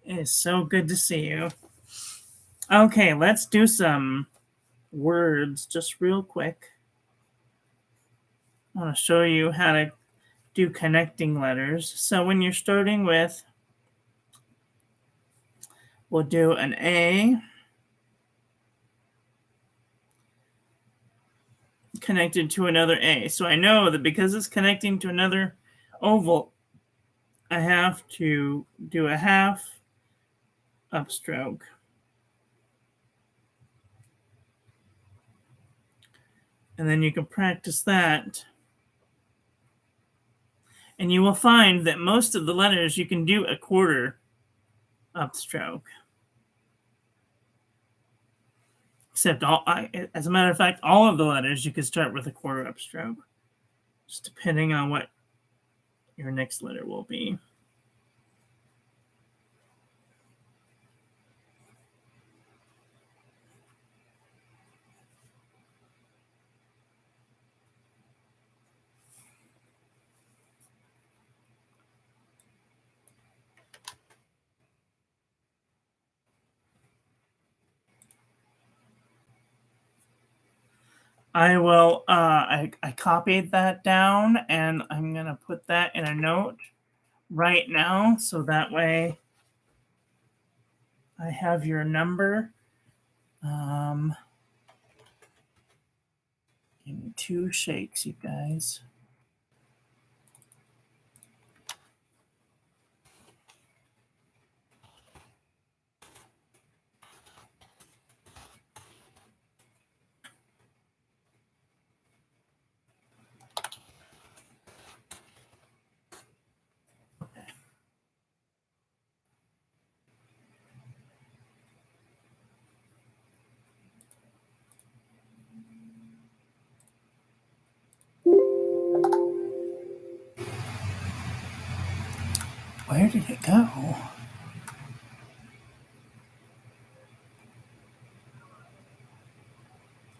It is so good to see you. Okay, let's do some words just real quick. I want to show you how to do connecting letters. So when you're starting with, we'll do an A connected to another A. So I know that because it's connecting to another oval, I have to do a half upstroke. And then you can practice that. And you will find that most of the letters you can do a quarter upstroke. Except, as a matter of fact, all of the letters you could start with a quarter upstroke, just depending on what your next letter will be. I will, I copied that down, and I'm going to put that in a note right now, so that way I have your number. Give me 2 shakes, you guys. Where did it go?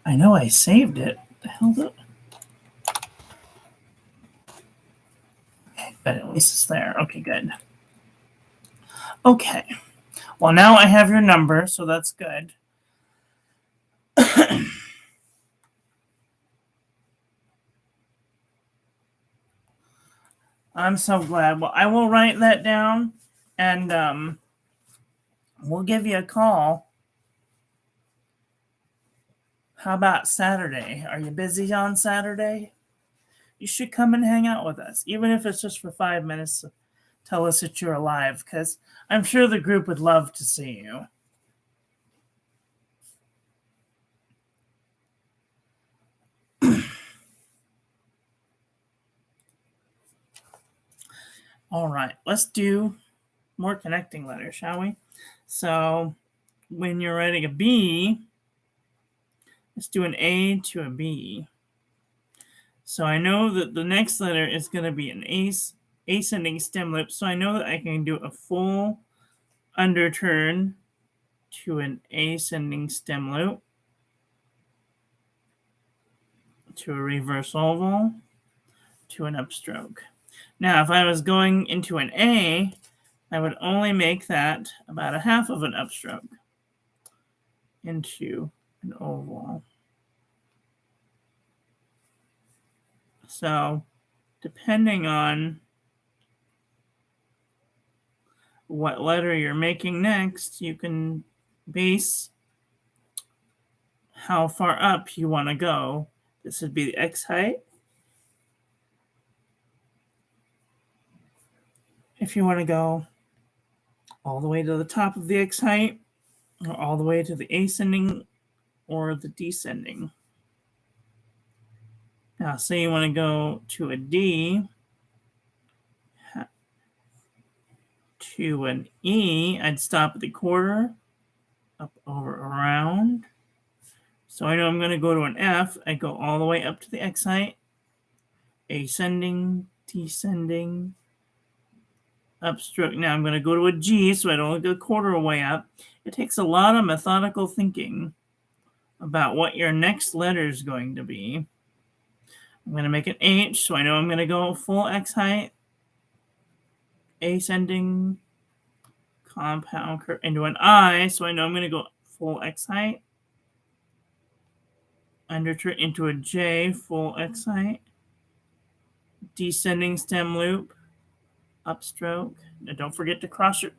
I know I saved it. The hell did it? Okay, but at least it's there. Okay, good. Okay. Well, now I have your number, so that's good. I'm so glad. Well, I will write that down, and we'll give you a call. How about Saturday? Are you busy on Saturday? You should come and hang out with us, even if it's just for 5 minutes. Tell us that you're alive, because I'm sure the group would love to see you. All right, let's do more connecting letters, shall we? So when you're writing a B, let's do an A to a B. So I know that the next letter is going to be an ascending stem lip, so I know that I can do a full underturn to an ascending stem loop, to a reverse oval, to an upstroke. Now, if I was going into an A, I would only make that about a half of an upstroke into an oval. So, depending on what letter you're making next, you can base how far up you want to go. This would be the X height. If you want to go all the way to the top of the X height, or all the way to the ascending or the descending. Now, say you want to go to a D, to an E, I'd stop at the quarter, up, over, around. So I know I'm going to go to an F. I go all the way up to the X height, ascending, descending, upstroke. Now I'm going to go to a G, so I don't go a quarter way up. It takes a lot of methodical thinking about what your next letter is going to be. I'm going to make an H, so I know I'm going to go full X height, ascending, compound curve, into an I, so I know I'm going to go full X height, underturn into a J, full X height, descending stem loop, upstroke. Now don't forget to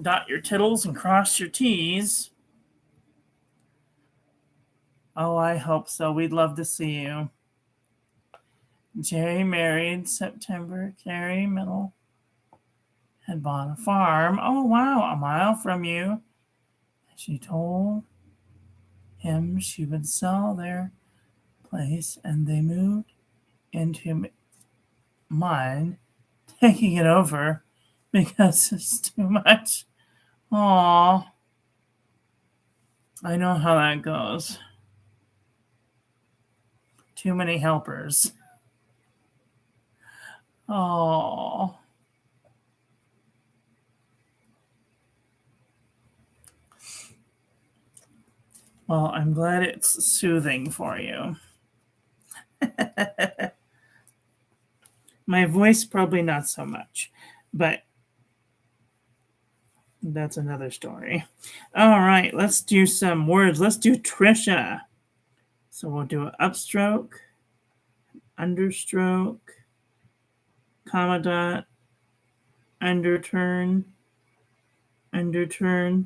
dot your tittles and cross your T's. Oh, I hope so. We'd love to see you. Jerry married September. Carrie Middle had bought a farm. Oh, wow, a mile from you. She told him she would sell their place, and they moved into mine, taking it over because it's too much. Aw, I know how that goes. Too many helpers. Oh. Well, I'm glad it's soothing for you. My voice, probably not so much, but that's another story. All right, let's do some words. Let's do Trisha. So we'll do an upstroke, understroke, comma dot, underturn, underturn,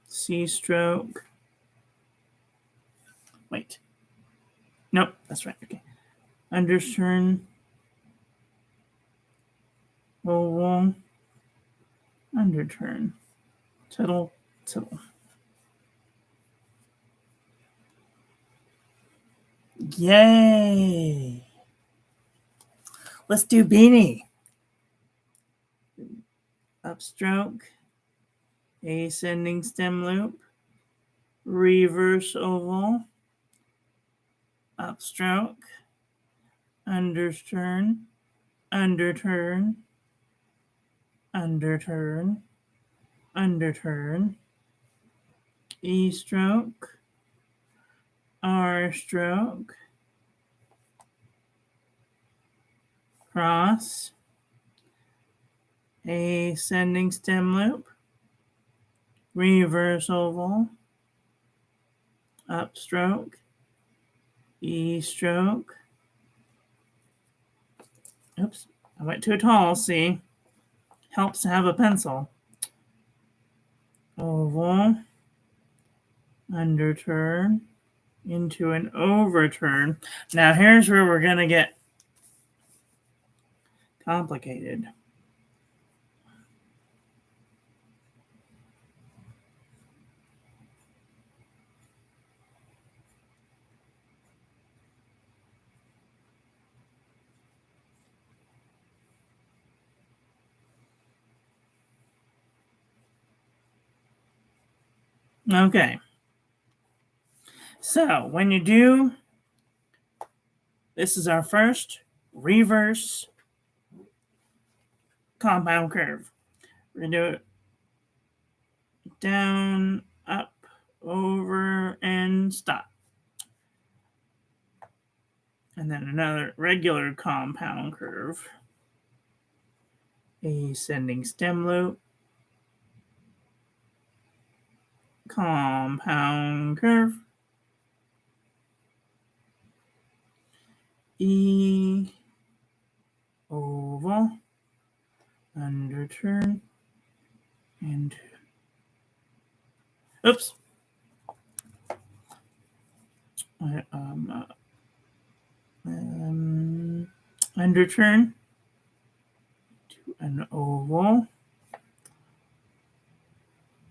C stroke. Wait. Nope, that's right. Okay. Underturn, oval, underturn, tittle, tittle. Yay! Let's do beanie. Upstroke, ascending stem loop, reverse oval, upstroke, underturn, underturn, underturn, underturn, E stroke, R stroke, cross, ascending stem loop, reverse oval, upstroke, E stroke. Oops, I went too tall, see? Helps to have a pencil. Oval, underturn, into an overturn. Now here's where we're going to get complicated. Okay. So when you do, this is our first reverse compound curve. We're going to do it down, up, over, and stop. And then another regular compound curve. Ascending stem loop. Compound curve. E, oval, underturn, and oops. Underturn to an oval,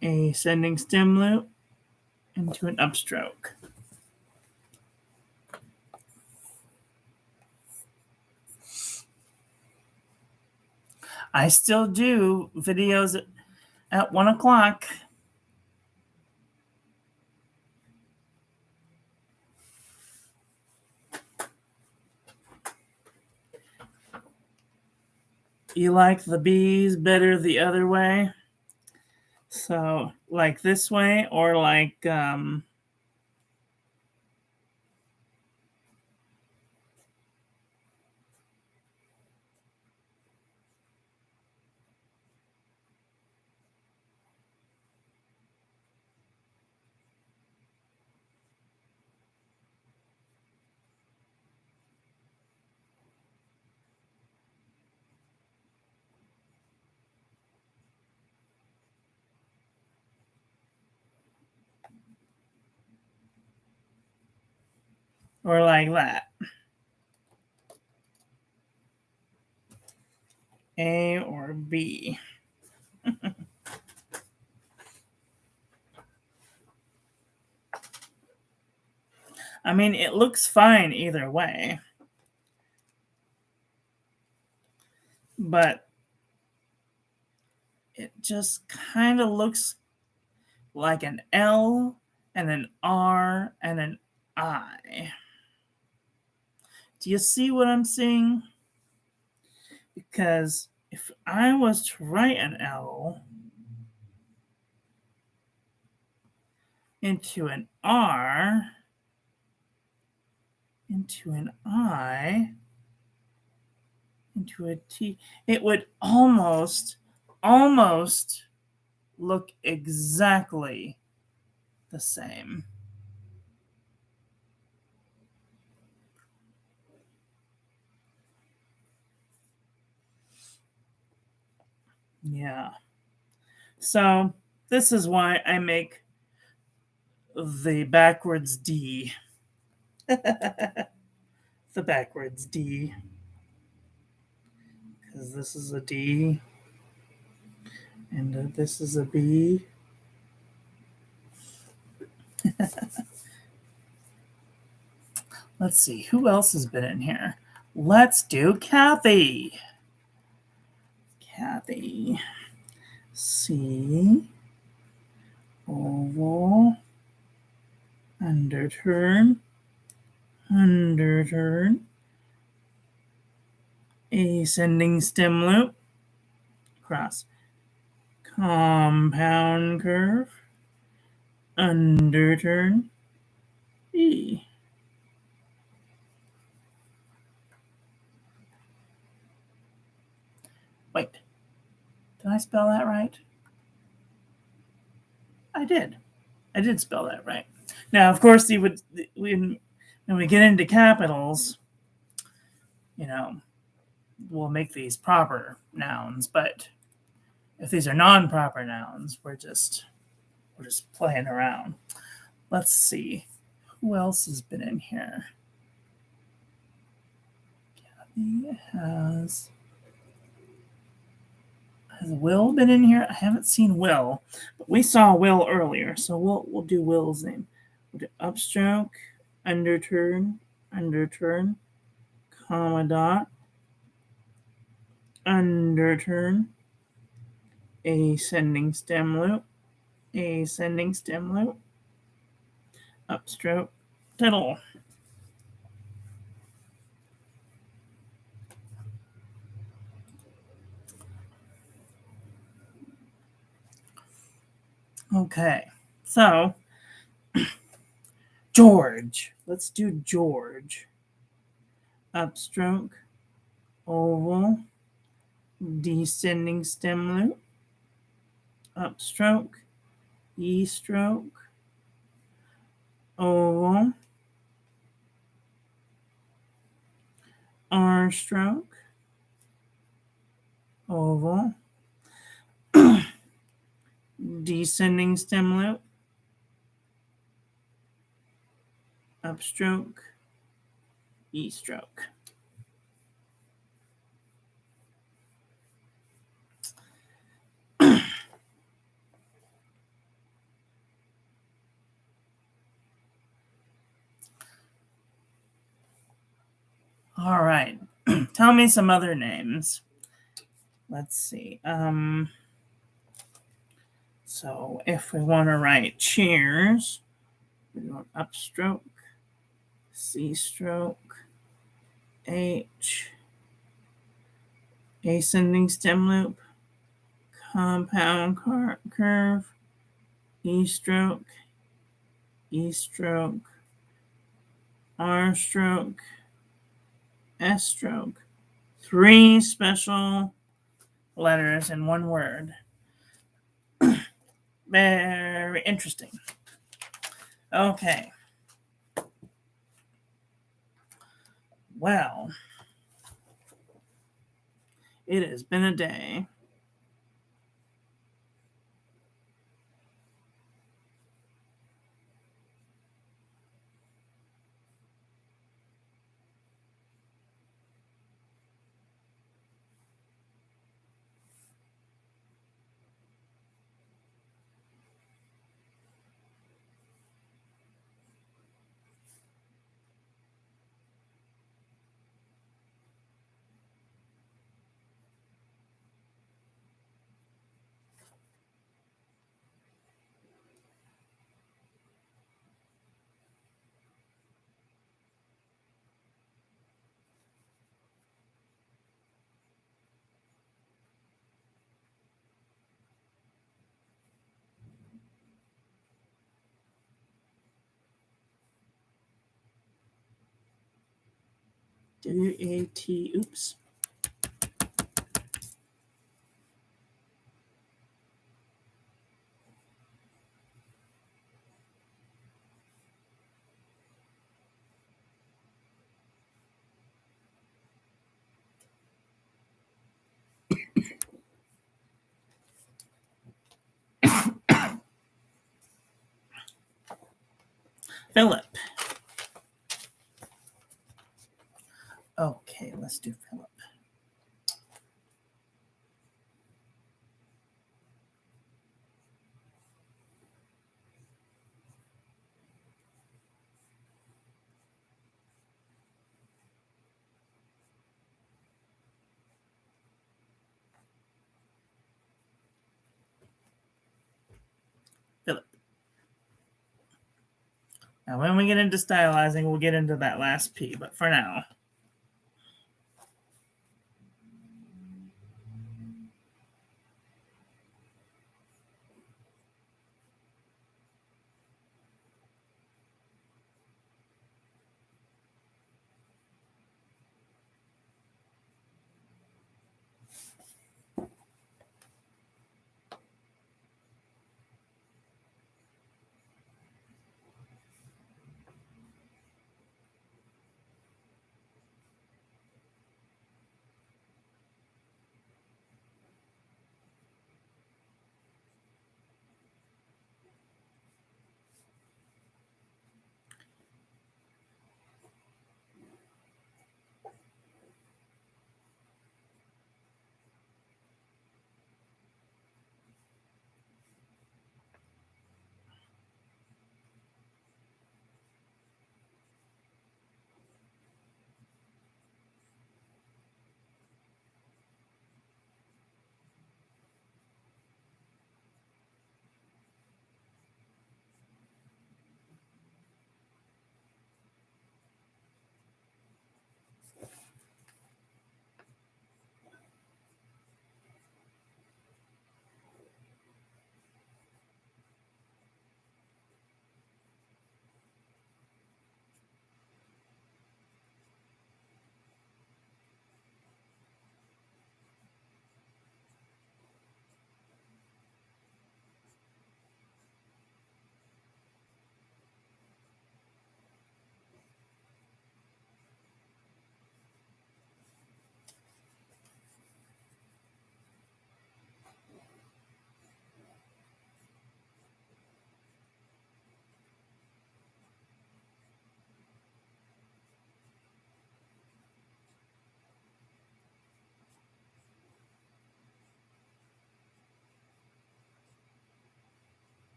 ascending stem loop into an upstroke. I still do videos at 1 o'clock. You like the bees better the other way? So, like this way, or like, that. A or B. I mean, it looks fine either way. But it just kind of looks like an L and an R and an I. Do you see what I'm seeing? Because if I was to write an L into an R, into an I, into a T, it would almost look exactly the same. Yeah. So this is why I make the backwards D. The backwards D. Because this is a D. And this is a B. Let's see, who else has been in here? Let's do Kathy. Kathy. C. Oval. Underturn. Underturn. Ascending stem loop. Cross. Compound curve. Underturn. E. Wait, did I spell that right? I did. I did spell that right. Now, of course, when we get into capitals, we'll make these proper nouns. But if these are non-proper nouns, we're just playing around. Let's see, who else has been in here? Kathy has Will been in here? I haven't seen Will, but we saw Will earlier, so we'll do Will's name. We'll do upstroke, underturn, underturn, comma dot, underturn, ascending stem loop, ascending stem loop, upstroke, tittle. Okay, so George. Let's do George. Upstroke, oval, descending stem loop, upstroke, E stroke, oval, R stroke, oval, descending stem loop, upstroke, E stroke. All right. Tell me some other names. Let's see. So if we want to write cheers, we go upstroke, C stroke, H, ascending stem loop, compound curve, E stroke, R stroke, S stroke. 3 special letters in one word. Very interesting. Okay. Well, it has been a day. W-A-T, oops. Philip. Okay, let's do Philip. Philip. Now, when we get into stylizing, we'll get into that last P, but for now.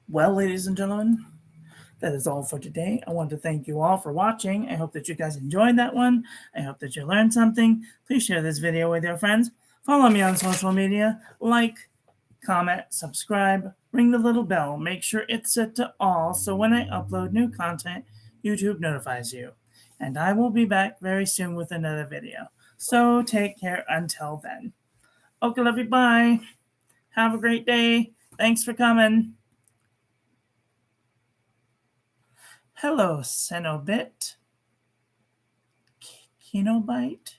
Well, ladies and gentlemen, that is all for today. I want to thank you all for watching. I hope that you guys enjoyed that one. I hope that you learned something. Please share this video with your friends. Follow me on social media. Like, comment, subscribe, ring the little bell. Make sure it's set to all so when I upload new content, YouTube notifies you. And I will be back very soon with another video. So take care until then. Okay, love you. Bye. Have a great day. Thanks for coming. Hello, Cenobit. Kinobite?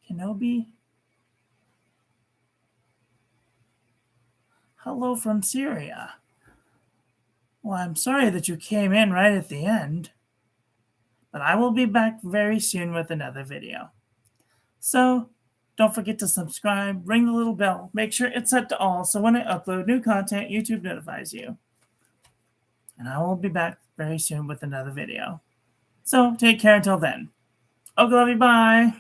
Kenobi? Hello from Syria. Well, I'm sorry that you came in right at the end, but I will be back very soon with another video. So, don't forget to subscribe, ring the little bell, make sure it's set to all so when I upload new content, YouTube notifies you. And I will be back very soon with another video. So, take care until then. Okay, love you, bye.